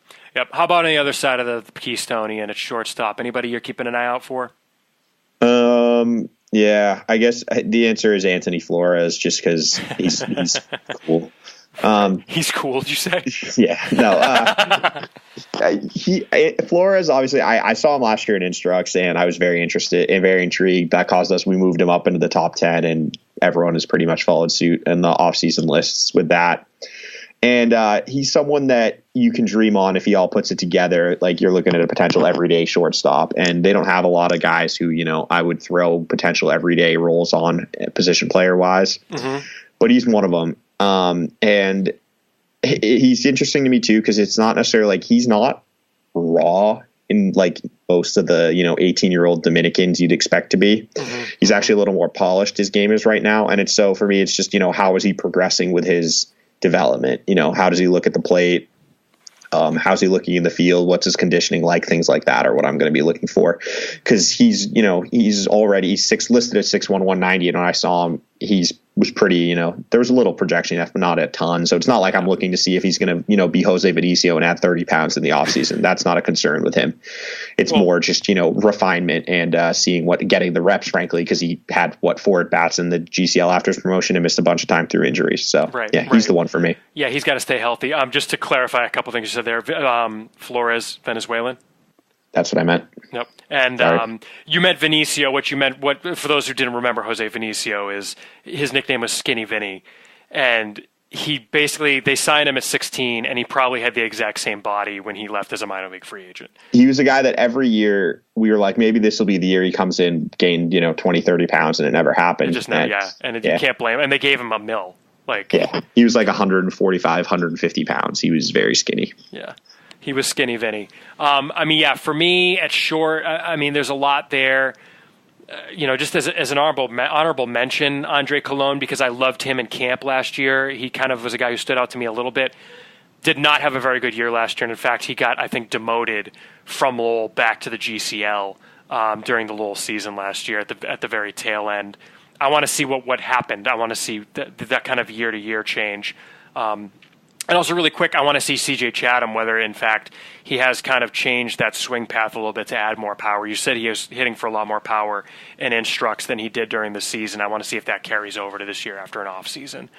How about on the other side of the Keystone, Ian, at shortstop? Anybody you're keeping an eye out for? Yeah, I guess the answer is Anthony Flores, just because he's cool. He's cool, did you say? Yeah, no. Flores, obviously, I saw him last year in Instructs, and I was very interested and very intrigued. That caused us, we moved him up into the top 10, and everyone has pretty much followed suit in the offseason lists with that. And he's someone that you can dream on if he all puts it together. You're looking at a potential everyday shortstop, and they don't have a lot of guys who, I would throw potential everyday roles on position player wise, but he's one of them. And he's interesting to me too, because it's not necessarily he's not raw in most of the 18-year-old Dominicans you'd expect to be. He's actually a little more polished, his game is right now, and it's so for me it's just how is he progressing with his development? How does he look at the plate? How's he looking in the field? What's his conditioning like? Things like that are what I'm going to be looking for, because he's listed at 6'1", 190, and when I saw him, was pretty, there was a little projection, but not a ton. So it's not like I'm looking to see if he's going to, be Jose Vinicio and add 30 pounds in the offseason. That's not a concern with him. It's more just, refinement and getting the reps, frankly, because he had 4 at bats in the GCL after his promotion and missed a bunch of time through injuries. So he's the one for me. Yeah, he's got to stay healthy. Just to clarify a couple things you said there, Flores, Venezuelan. That's what I meant. Yep. And you meant Vinicio. What for those who didn't remember, Jose Vinicio is his nickname was Skinny Vinny, and they signed him at 16, and he probably had the exact same body when he left as a minor league free agent. He was a guy that every year we were like, maybe this will be the year he comes in, gained 20, 30 pounds, and it never happened. You can't blame him. And they gave him a mill. He was 145, 150 pounds. He was very skinny. Yeah. He was Skinny Vinny. For me at short, there's a lot there. Just as an honorable mention, Andre Colon, because I loved him in camp last year. He kind of was a guy who stood out to me a little bit. Did not have a very good year last year. And in fact, he got, I think, demoted from Lowell back to the GCL during the Lowell season last year at the very tail end. I want to see what happened. I want to see that kind of year-to-year change. And also really quick, I want to see C.J. Chatham, whether in fact he has kind of changed that swing path a little bit to add more power. You said he was hitting for a lot more power in Instructs than he did during the season. I want to see if that carries over to this year after an off season.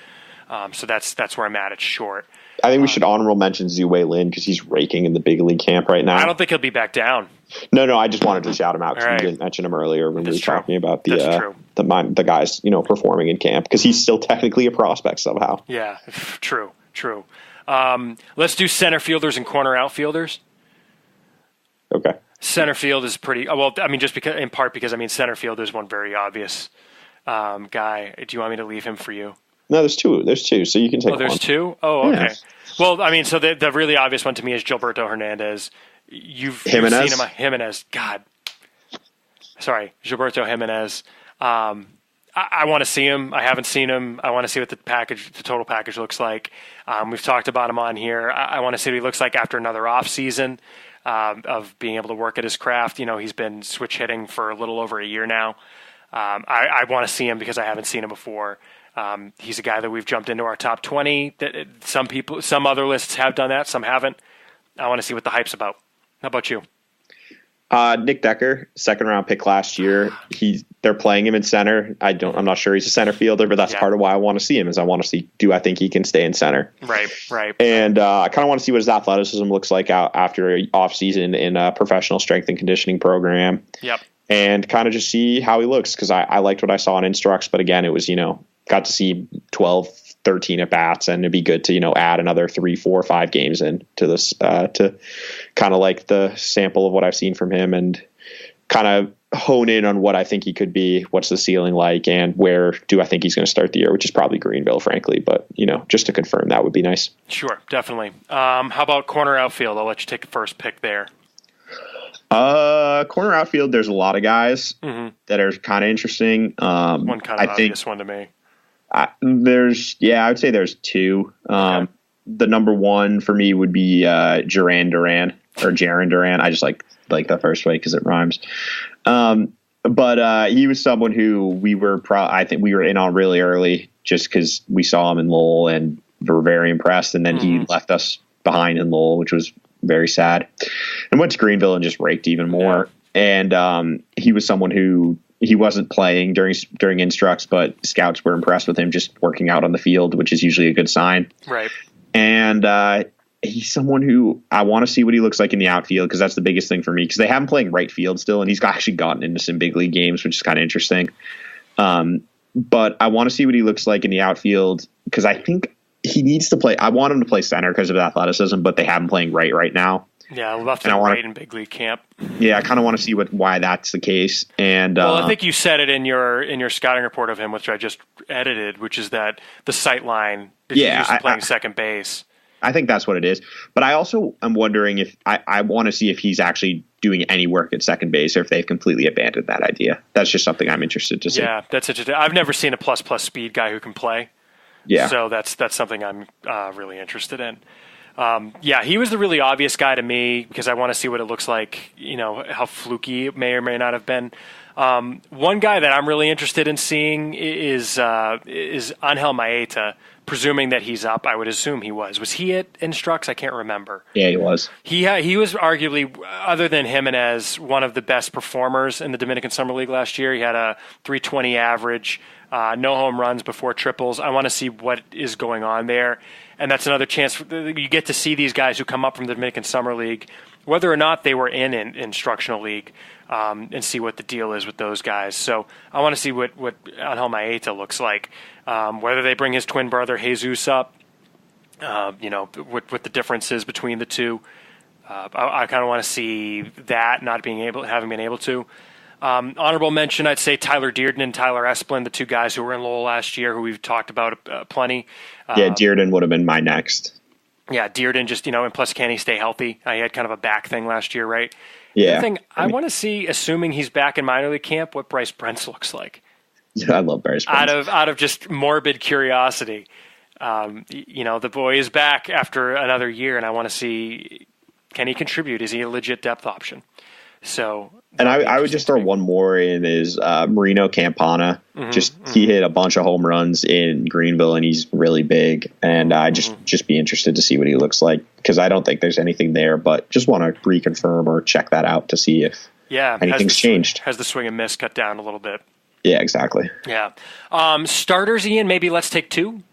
So that's where I'm at short. I think we should honorable mention Zue Lin because he's raking in the big league camp right now. I don't think he'll be back down. No, I just wanted to shout him out because we didn't mention him earlier when we were talking about the guys performing in camp, because he's still technically a prospect somehow. Yeah, true. Let's do center fielders and corner outfielders. Okay. Center field is pretty just because center field is one very obvious guy. Do you want me to leave him for you? No, there's two, so you can take one. Oh, there's two? Oh, okay. Yeah. Well, so the really obvious one to me is Gilberto Hernandez. You've seen him. Jimenez. God. Sorry, Gilberto Jimenez. I want to see him. I haven't seen him. I want to see what the total package looks like. We've talked about him on here. I want to see what he looks like after another off season of being able to work at his craft. He's been switch hitting for a little over a year now. I want to see him because I haven't seen him before. He's a guy that we've jumped into our top 20. Some other lists have done that, some haven't. I want to see what the hype's about. How about you? Nick Decker, second round pick last year. They're playing him in center. I'm not sure he's a center fielder, but that's part of why I want to see him. Is I want to see, do I think he can stay in center? Right. And I kind of want to see what his athleticism looks like after off season in a professional strength and conditioning program. Yep. And kind of just see how he looks, because I liked what I saw in Instructs, but again, it was got to see 12, 13 at bats, and it'd be good to add another 3, 4, 5 games in to this to kind of like the sample of what I've seen from him and kind of hone in on what I think he could be, what's the ceiling like, and where do I think he's going to start the year, which is probably Greenville, frankly, but just to confirm, that would be nice. Sure, definitely. How about corner outfield? I'll let you take the first pick there. Corner outfield, there's a lot of guys that are kind of interesting. One kind of obvious one to me. I would say there's 2. Okay. The number 1 for me would be Jaron Duran. I just like the first way because it rhymes. But he was someone who I think we were in on really early just because we saw him in Lowell and were very impressed. And then he left us behind in Lowell, which was very sad, and went to Greenville and just raked even more. Yeah. And he was someone who he wasn't playing during Instructs, but scouts were impressed with him just working out on the field, which is usually a good sign. Right. And he's someone who I want to see what he looks like in the outfield, because that's the biggest thing for me, because they have him playing right field still, and he's actually gotten into some big league games, which is kind of interesting. But I want to see what he looks like in the outfield, because I think he needs to play. I want him to play center because of athleticism, but they have him playing right now. Yeah, left and right in big league camp. Yeah, I kind of want to see why that's the case. And I think you said it in your scouting report of him, which I just edited, which is that the sight line is playing second base. I think that's what it is. But I also am wondering if I want to see if he's actually doing any work at second base, or if they've completely abandoned that idea. That's just something I'm interested to see. Yeah, that's interesting. I've never seen a plus speed guy who can play. Yeah. So that's something I'm really interested in. He was the really obvious guy to me, because I want to see what it looks like, how fluky it may or may not have been. One guy that I'm really interested in seeing is Angel Maeta, presuming that he's up. I would assume he was. Was he at Instructs? I can't remember. Yeah, he was. He was arguably, other than Jimenez, one of the best performers in the Dominican Summer League last year. He had a 320 average, no home runs before triples. I want to see what is going on there. And that's another chance. You get to see these guys who come up from the Dominican Summer League, whether or not they were in Instructional League, and see what the deal is with those guys. So I want to see what Angel Maeta looks like, whether they bring his twin brother Jesus up, what the difference is between the two. I kind of want to see that, having been able to. Honorable mention, I'd say Tyler Dearden and Tyler Esplin, the 2 guys who were in Lowell last year, who we've talked about plenty. Dearden would have been my next. Yeah, Dearden just, and plus, can he stay healthy? He had kind of a back thing last year, right? Yeah. I want to see, assuming he's back in minor league camp, what Bryce Brentz looks like. Yeah, I love Bryce Brentz. Out of just morbid curiosity. The boy is back after another year, and I want to see, can he contribute? Is he a legit depth option? So, and I would just throw one more in is Marino Campana. He hit a bunch of home runs in Greenville, and he's really big. And I just be interested to see what he looks like, because I don't think there's anything there, but just want to reconfirm or check that out to see if anything's changed. Has the swing and miss cut down a little bit? Yeah, exactly. Yeah. Starters, Ian. Maybe let's take 2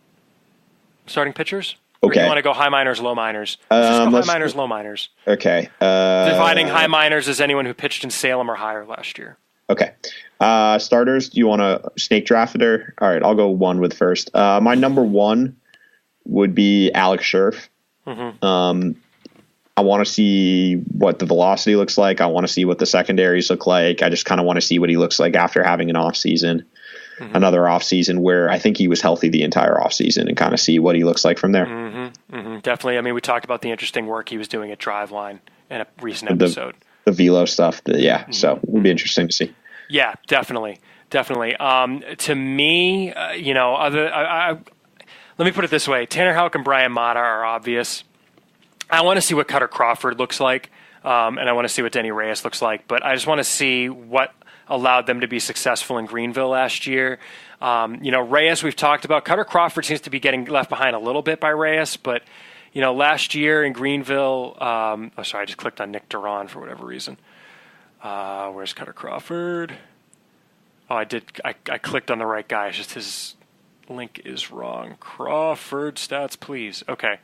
starting pitchers. Okay. Or you want to go high minors, low minors? Let's just go high minors, low minors. Okay. Dividing high minors as anyone who pitched in Salem or higher last year. Okay. Starters, do you want to snake draft it? Or? All right, I'll go 1 with first. My number 1 would be Alex Scherf. I want to see what the velocity looks like. I want to see what the secondaries look like. I just kind of want to see what he looks like after having an off season. Another offseason where I think he was healthy the entire offseason, and kind of see what he looks like from there. Definitely. I mean, we talked about the interesting work he was doing at Driveline in a recent episode. The velo stuff. So it would be interesting to see. Yeah, definitely. definitely. To me, let me put it this way: Tanner Houck and Brian Mata are obvious. I want to see what Cutter Crawford looks like, and I want to see what Denny Reyes looks like. But I just want to see what allowed them to be successful in Greenville last year. Reyes we've talked about. Cutter Crawford seems to be getting left behind a little bit by Reyes, but last year in Greenville, I just clicked on Nick Duran for whatever reason. Where's Cutter Crawford? Oh, I did. I clicked on the right guy. It's just his link is wrong. Crawford stats, please. Okay.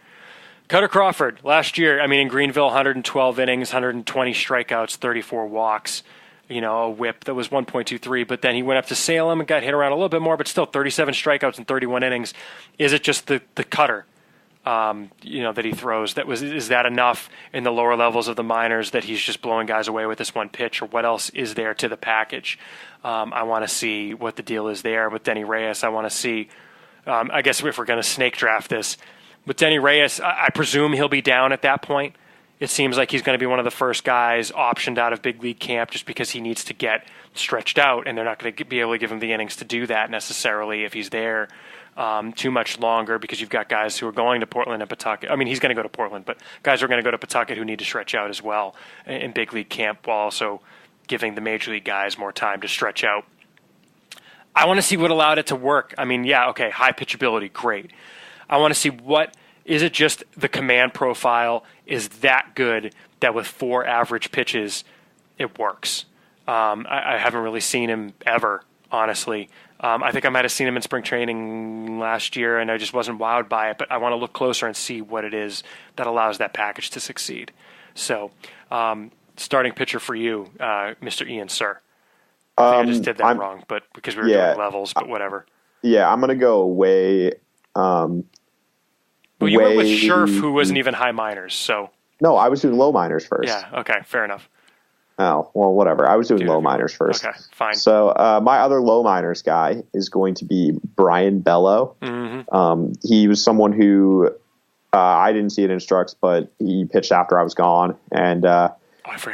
Cutter Crawford last year, in Greenville, 112 innings, 120 strikeouts, 34 walks, a whip that was 1.23, but then he went up to Salem and got hit around a little bit more, but still 37 strikeouts and 31 innings. Is it just the cutter, that he throws? Is that enough in the lower levels of the minors that he's just blowing guys away with this one pitch, or what else is there to the package? I want to see what the deal is there with Denny Reyes. I want to see, I guess if we're going to snake draft this, with Denny Reyes, I presume he'll be down at that point. It seems like he's going to be one of the first guys optioned out of big league camp just because he needs to get stretched out, and they're not going to be able to give him the innings to do that necessarily if he's there too much longer, because you've got guys who are going to Portland and Pawtucket. He's going to go to Portland, but guys are going to go to Pawtucket who need to stretch out as well in big league camp, while also giving the major league guys more time to stretch out. I want to see what allowed it to work. High pitchability, great. I want to see is it just the command profile is that good that with 4 average pitches, it works. I haven't really seen him ever, honestly. I think I might have seen him in spring training last year, and I just wasn't wowed by it, but I want to look closer and see what it is that allows that package to succeed. So, starting pitcher for you, Mr. Ian Sir. I just did that wrong, but because we were doing levels, but whatever. Yeah, I'm going to go way... Well, you went with Scherf, who wasn't even high minors, so... No, I was doing low minors first. Yeah, okay, fair enough. Oh, well, whatever. I was doing low minors first. Okay, fine. So my other low minors guy is going to be Brian Bello. Mm-hmm. He was someone who I didn't see it in Instructs, but he pitched after I was gone, and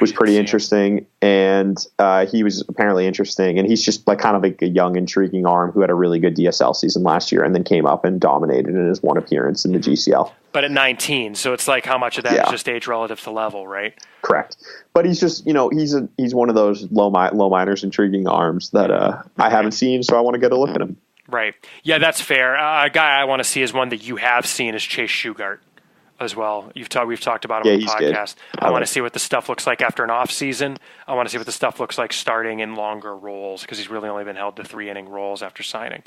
was pretty interesting. And he was apparently interesting, and he's just kind of a young, intriguing arm who had a really good DSL season last year and then came up and dominated in his one appearance in the GCL. But at 19, so it's like how much of that is just age relative to level, right? Correct. But he's just, he's one of those low minors intriguing arms that I haven't seen, so I want to get a look at him. Right. Yeah, that's fair. A guy I want to see is one that you have seen is Chase Shugart as well. We've talked about him on the podcast. I want to see what the stuff looks like after an off season. I want to see what the stuff looks like starting in longer roles, because he's really only been held to 3-inning roles after signing.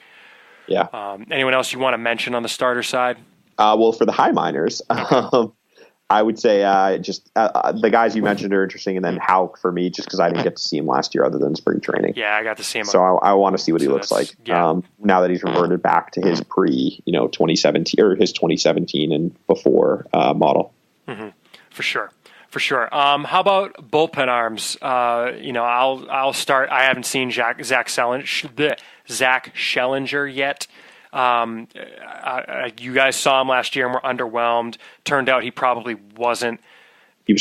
Yeah. Anyone else you want to mention on the starter side? Well, for the high minors, Okay. I would say just the guys you mentioned are interesting, and then Houck for me, just because I didn't get to see him last year other than spring training. Yeah, I got to see him. So I want to see what he looks like now that he's reverted back to his 2017 or his 2017 and before model. Mm-hmm. For sure. How about bullpen arms? I'll start. I haven't seen Zach Schellinger yet. You guys saw him last year and were underwhelmed. Turned out he probably wasn't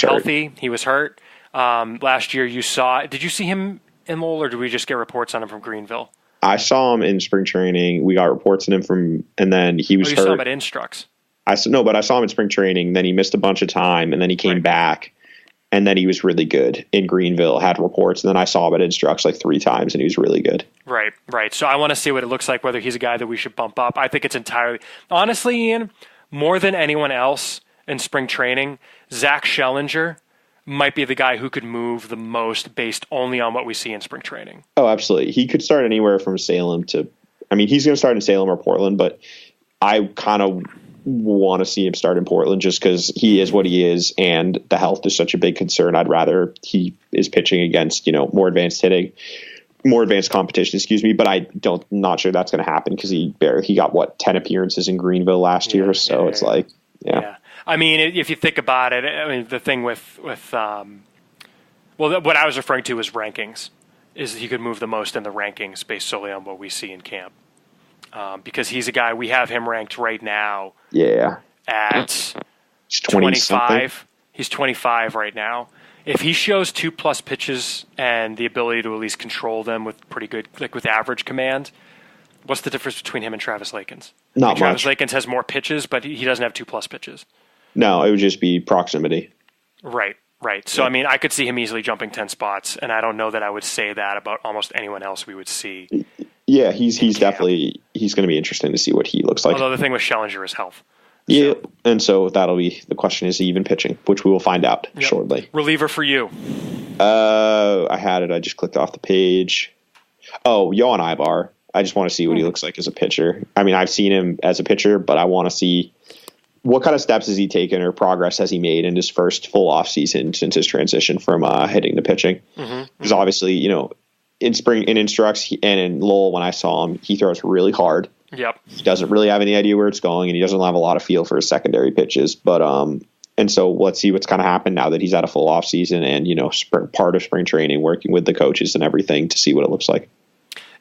healthy. He was hurt. Last year did you see him in Lowell, or did we just get reports on him from Greenville? I saw him in spring training. We got reports on him and then he was hurt. You saw him at Instructs. But I saw him in spring training. Then he missed a bunch of time, and then he came back, and then he was really good in Greenville. Had reports, and then I saw him at Instructs 3 times, and he was really good. Right. So I want to see what it looks like, whether he's a guy that we should bump up. I think it's entirely, honestly, Ian, more than anyone else in spring training, Zach Schellinger might be the guy who could move the most based only on what we see in spring training. Oh, absolutely. He could start anywhere from Salem to, he's going to start in Salem or Portland, but I kind of want to see him start in Portland just because he is what he is, and the health is such a big concern. I'd rather he is pitching against, more advanced competition, but not sure that's going to happen because he got 10 appearances in Greenville last year. So it's yeah. If you think about it, the thing with what I was referring to as rankings is he could move the most in the rankings based solely on what we see in camp. Because he's a guy, we have him ranked right now at 25. He's 25 right now. If he shows 2+ pitches and the ability to at least control them with pretty good, like with average command, what's the difference between him and Travis Lakins? Not much. Travis Lakins has more pitches, but he doesn't have 2+ pitches. No, it would just be proximity. Right. So, I mean, I could see him easily jumping 10 spots, and I don't know that I would say that about almost anyone else we would see. Yeah, he's definitely going to be interesting to see what he looks like. Although the thing with Schellinger is health. Yeah, and so that'll be the question: is he even pitching? Which we will find out shortly. Reliever for you. I had it. I just clicked off the page. Oh, Yohan Ibar. I just want to see what he looks like as a pitcher. I mean, I've seen him as a pitcher, but I want to see what kind of steps has he taken or progress has he made in his first full off season since his transition from hitting to pitching. Because obviously, in spring, in instructs and in Lowell, when I saw him, he throws really hard. Yep. He doesn't really have any idea where it's going, and he doesn't have a lot of feel for his secondary pitches. But and so let's see what's kind of happened now that he's had a full off season and part of spring training, working with the coaches and everything to see what it looks like.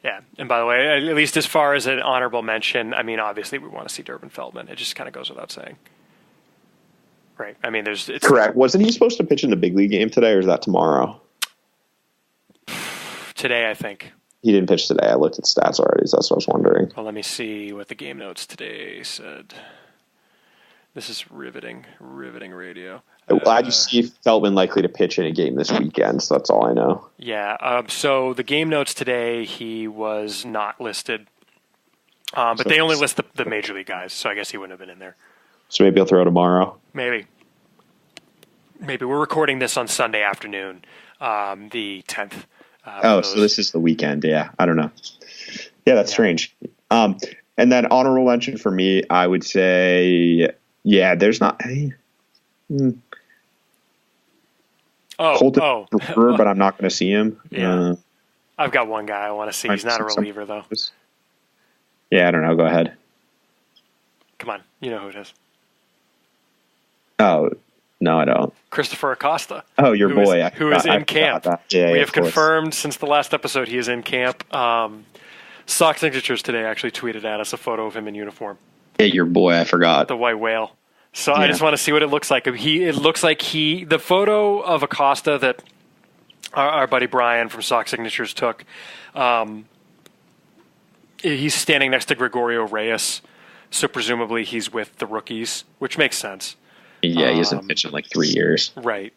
Yeah, and by the way, at least as far as an honorable mention, I mean, obviously we want to see Durbin Feldman. It just kind of goes without saying, right? I mean, it's correct. Wasn't he supposed to pitch in the big league game today, or is that tomorrow? Today, I think. He didn't pitch today. I looked at stats already, so that's what I was wondering. Well, let me see what the game notes today said. This is riveting radio. I just see Feldman likely to pitch in a game this weekend, so that's all I know. Yeah, so the game notes today, he was not listed. But they only list the major league guys, so I guess he wouldn't have been in there. So maybe I'll throw tomorrow. Maybe. We're recording this on Sunday afternoon, the 10th. So this is the weekend. Yeah, I don't know. Yeah, that's strange. And then honorable mention for me, I would say, there's not any. Colton prefer, but I'm not going to see him. Yeah. I've got one guy I want to see. He's not a reliever, though. Yeah, I don't know. Go ahead. Come on. You know who it is. Oh, no, I don't. Christopher Acosta. Oh, your boy. Who is in camp. Yeah, we have confirmed since the last episode he is in camp. Sox Signatures today actually tweeted at us a photo of him in uniform. Hey, your boy. I forgot. The white whale. So I just want to see what it looks like. It looks like the photo of Acosta that our buddy Brian from Sox Signatures took, he's standing next to Gregorio Reyes, so presumably he's with the rookies, which makes sense. Yeah, he hasn't pitched in like 3 years. Right.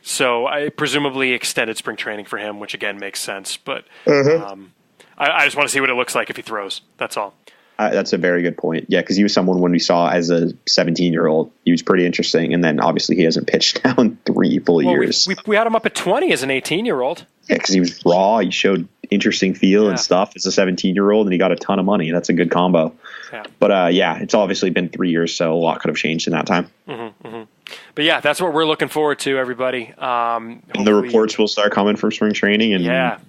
So I presumably extended spring training for him, which again makes sense. But I just want to see what it looks like if he throws. That's all. That's a very good point. Yeah, because he was someone when we saw as a 17-year-old, he was pretty interesting. And then obviously he hasn't pitched now in 3 full years. We had him up at 20 as an 18-year-old. Yeah, because he was raw. He showed interesting feel and stuff as a 17-year-old, and he got a ton of money. That's a good combo. Yeah. But it's obviously been 3 years, so a lot could have changed in that time. But yeah, that's what we're looking forward to, everybody. And the reports will start coming from spring training and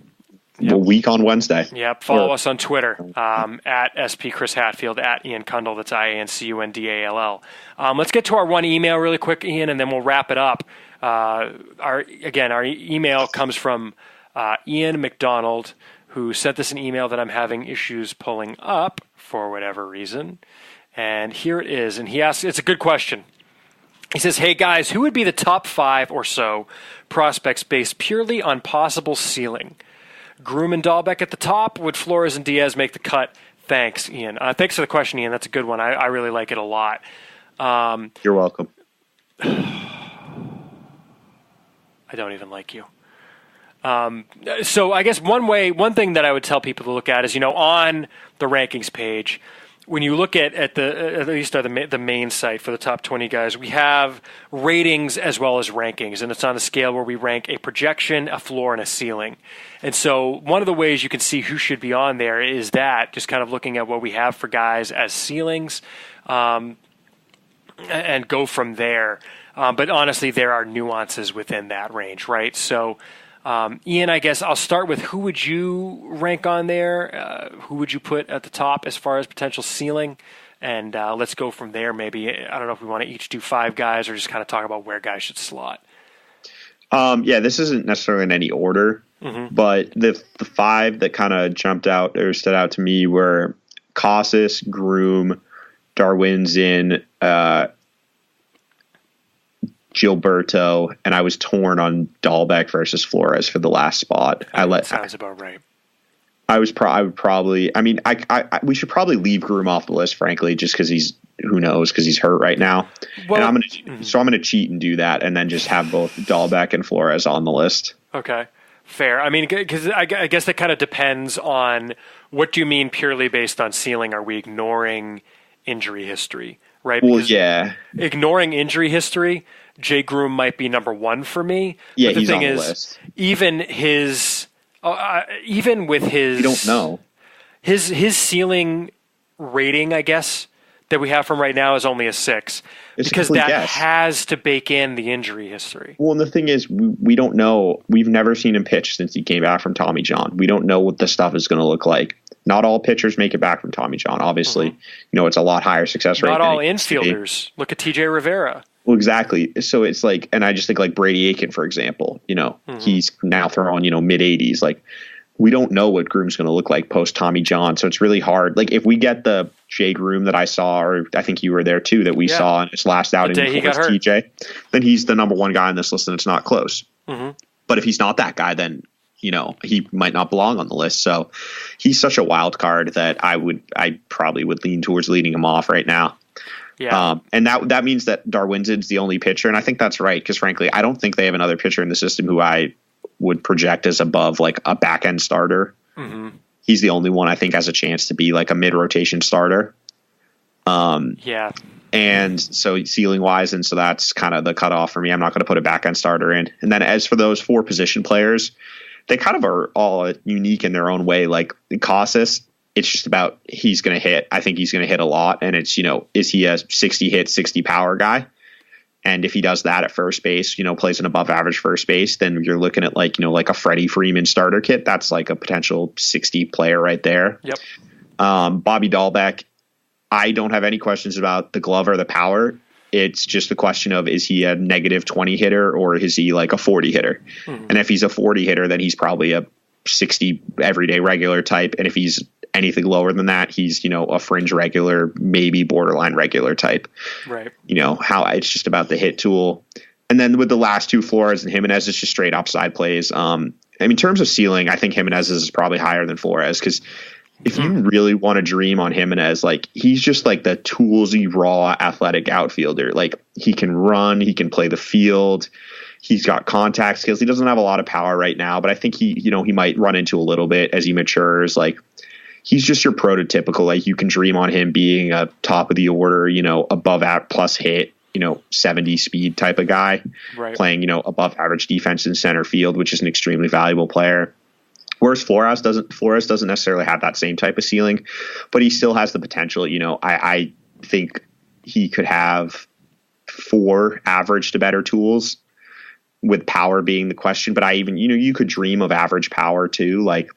a week on Wednesday. Yep. Follow us on Twitter at SP Chris Hatfield, at Ian Cundall. That's IANCUNDALL. Let's get to our one email really quick, Ian, and then we'll wrap it up. Our email comes from Ian McDonald, who sent us an email that I'm having issues pulling up for whatever reason. And here it is. And he asks, it's a good question. He says, hey guys, who would be the top 5 or so prospects based purely on possible ceiling? Groom and Dahlbeck at the top. Would Flores and Diaz make the cut? Thanks, Ian. Thanks for the question, Ian. That's a good one. I really like it a lot. You're welcome. I don't even like you. So I guess one thing that I would tell people to look at is, on the rankings page, when you look at least the main site for the top 20 guys, we have ratings as well as rankings, and it's on a scale where we rank a projection, a floor, and a ceiling. And so one of the ways you can see who should be on there is that, just kind of looking at what we have for guys as ceilings, and go from there. But honestly, there are nuances within that range, right? So, Ian, I guess I'll start with who would you rank on there? Who would you put at the top as far as potential ceiling? And let's go from there. Maybe, I don't know if we want to each do 5 guys or just kind of talk about where guys should slot. This isn't necessarily in any order, but the 5 that kind of jumped out or stood out to me were Casas, Groom, Darwinzon, Gilberto, and I was torn on Dahlbeck versus Flores for the last spot. Sounds about right. I would probably. I mean, we should probably leave Groom off the list, frankly, just because who knows, because he's hurt right now. Well, and I'm gonna cheat and do that, and then just have both Dahlbeck and Flores on the list. Okay, fair. I mean, because I guess that kind of depends on what do you mean purely based on ceiling. Are we ignoring injury history, right? Well, yeah. Ignoring injury history, Jay Groom might be number one for me. Yeah, but the he's thing on the is, list. Even with his, we don't know his ceiling rating, I guess, that we have from right now is only a 6, because that has to bake in the injury history. Well, and the thing is, we don't know. We've never seen him pitch since he came back from Tommy John. We don't know what the stuff is going to look like. Not all pitchers make it back from Tommy John. Obviously, it's a lot higher success rate. Not all infielders. Look at TJ Rivera. Well, exactly. So it's like, and I just think like Brady Aiken, for example, he's now throwing, mid 80s. Like, we don't know what Groom's going to look like post Tommy John. So it's really hard. Like, if we get the Jay Groom that I saw, or I think you were there too, that we saw in his last outing before TJ, then he's the number one guy on this list, and it's not close. Mm-hmm. But if he's not that guy, then he might not belong on the list. So he's such a wild card that I probably would lean towards leading him off right now. Yeah. And that means that Darwinzon's the only pitcher. And I think that's right. Cause frankly, I don't think they have another pitcher in the system who I would project as above like a back end starter. Mm-hmm. He's the only one I think has a chance to be like a mid rotation starter. Yeah. And so ceiling wise. And so that's kind of the cutoff for me. I'm not going to put a back end starter in. And then as for those 4 position players, they kind of are all unique in their own way. Like Casas, it's just about he's going to hit. I think he's going to hit a lot. And it's, is he a 60 hit, 60 power guy? And if he does that at first base, plays an above average first base, then you're looking at like a Freddie Freeman starter kit. That's like a potential 60 player right there. Yep. Bobby Dahlbeck, I don't have any questions about the glove or the power. It's just a question of, is he a negative 20 hitter or is he like a 40 hitter? Mm-hmm. And if he's a 40 hitter, then he's probably a 60 everyday regular type. And if he's anything lower than that, he's, a fringe regular, maybe borderline regular type. Right. How it's just about the hit tool. And then with the last 2, Flores and Jimenez, it's just straight upside plays. In terms of ceiling, I think Jimenez is probably higher than Flores, because if you really want to dream on Jimenez, like he's just like the toolsy, raw, athletic outfielder. Like he can run, he can play the field. He's got contact skills. He doesn't have a lot of power right now, but I think he might run into a little bit as he matures. Like he's just your prototypical, like you can dream on him being a top of the order, above plus hit, 70 speed type of guy, right, playing, above average defense in center field, which is an extremely valuable player. Whereas Flores doesn't necessarily have that same type of ceiling, but he still has the potential. I think he could have 4 average to better tools, with power being the question. But you could dream of average power too. Like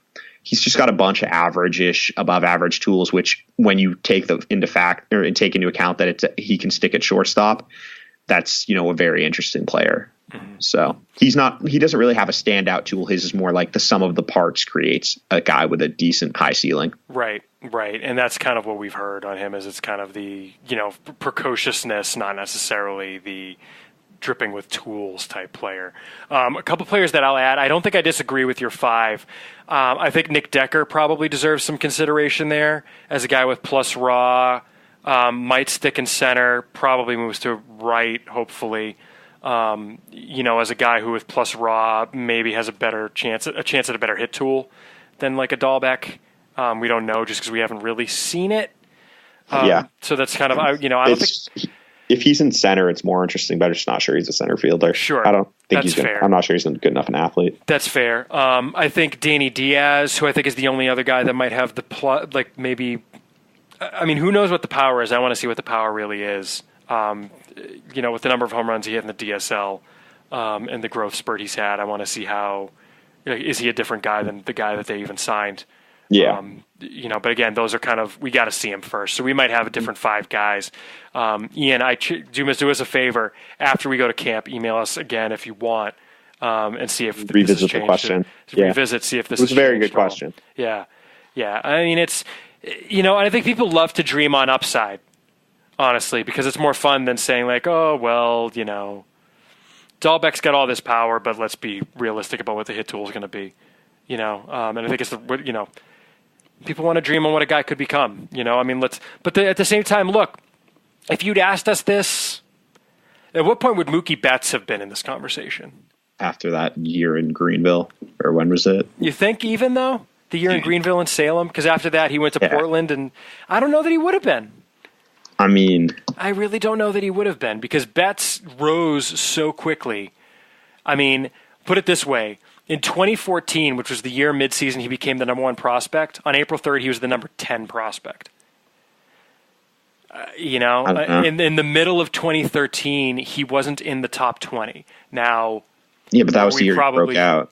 he's just got a bunch of average-ish, above average tools, which when you take into account that he can stick at shortstop, that's, a very interesting player. Mm-hmm. So he doesn't really have a standout tool. His is more like the sum of the parts creates a guy with a decent high ceiling. Right. And that's kind of what we've heard on him, is it's kind of the, precociousness, not necessarily the dripping with tools type player. A couple players that I'll add. I don't think I disagree with your 5. I think Nick Decker probably deserves some consideration there as a guy with plus raw, might stick in center, probably moves to right, hopefully. As a guy who with plus raw maybe has a chance at a better hit tool than like a Dahlbeck. We don't know just because we haven't really seen it. So that's kind of, I don't think. If he's in center, it's more interesting, but I'm just not sure he's a center fielder. Sure. I don't think I'm not sure he's good enough an athlete. That's fair. I think Danny Diaz, who I think is the only other guy that might have the maybe, who knows what the power is? I want to see what the power really is. With the number of home runs he hit in the DSL, and the growth spurt he's had, I want to see how, is he a different guy than the guy that they even signed? Yeah. But again, those are kind of, we got to see him first. So we might have a different 5 guys. Ian, do us a favor. After we go to camp, email us again if you want, and see if revisit the question. Revisit, see if this is a very good question. Yeah. It's, I think people love to dream on upside, honestly, because it's more fun than saying like, oh, well, Dahlbeck's got all this power, but let's be realistic about what the hit tool is going to be. And I think it's people want to dream on what a guy could become. But at the same time, look, if you'd asked us this, at what point would Mookie Betts have been in this conversation? After that year in Greenville, or when was it? You think even though the year in Greenville and Salem, because after that he went to Portland, and I don't know that he would have been. I mean, I really don't know that he would have been, because Betts rose so quickly. I mean, put it this way. In 2014, which was the year midseason he became the number 1 prospect, on April 3rd, he was the number 10 prospect. In the middle of 2013, he wasn't in the top 20. Now, yeah, but that was the year he broke out.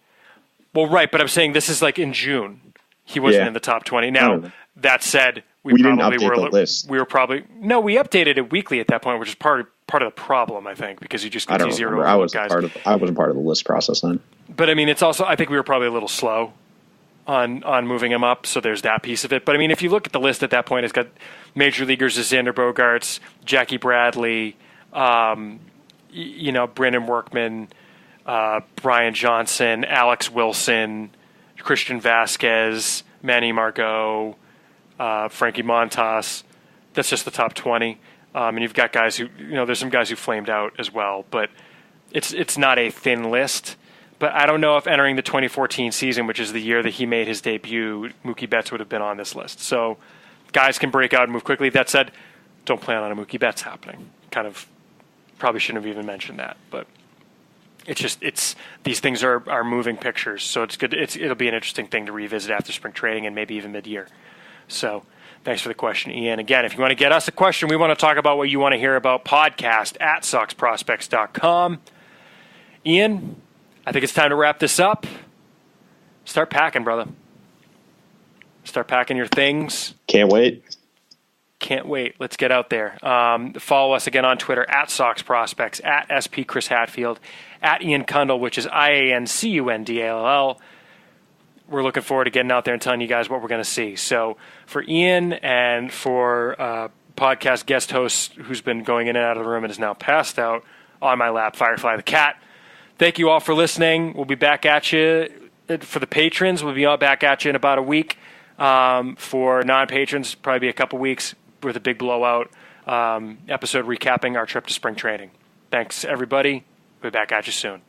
Well, right, but I'm saying this is like in June. He wasn't in the top 20. Now, that said, we didn't probably update were. The list. We were probably we updated it weekly at that point, which is part of the problem, I think, because you just it's easier to overlook guys. I wasn't part of the list process then. But I mean, it's also, I think we were probably a little slow on moving him up, so there's that piece of it. But I mean, if you look at the list at that point, it's got major leaguers as Xander Bogaerts, Jackie Bradley, Brandon Workman, Brian Johnson, Alex Wilson, Christian Vasquez, Manny Margot, Frankie Montas. That's just the top 20. And you've got guys who, there's some guys who flamed out as well, but it's not a thin list. But I don't know if entering the 2014 season, which is the year that he made his debut, Mookie Betts would have been on this list. So guys can break out and move quickly. That said, don't plan on a Mookie Betts happening. Kind of probably shouldn't have even mentioned that, but it's these things are moving pictures. So it's good. It'll be an interesting thing to revisit after spring training and maybe even mid-year. So thanks for the question, Ian. Again, if you want to get us a question, we want to talk about what you want to hear about, podcast at SoxProspects.com. Ian, I think it's time to wrap this up. Start packing, brother. Start packing your things. Can't wait. Let's get out there. Follow us again on Twitter at SoxProspects, at SP Chris Hatfield, at Ian Cundall, which is IANCUNDALL. We're looking forward to getting out there and telling you guys what we're going to see. So for Ian and for podcast guest host who's been going in and out of the room and is now passed out on my lap, Firefly the Cat, thank you all for listening. We'll be back at you. For the patrons, we'll be back at you in about a week. For non-patrons, probably be a couple weeks with a big blowout episode recapping our trip to spring training. Thanks, everybody. We'll be back at you soon.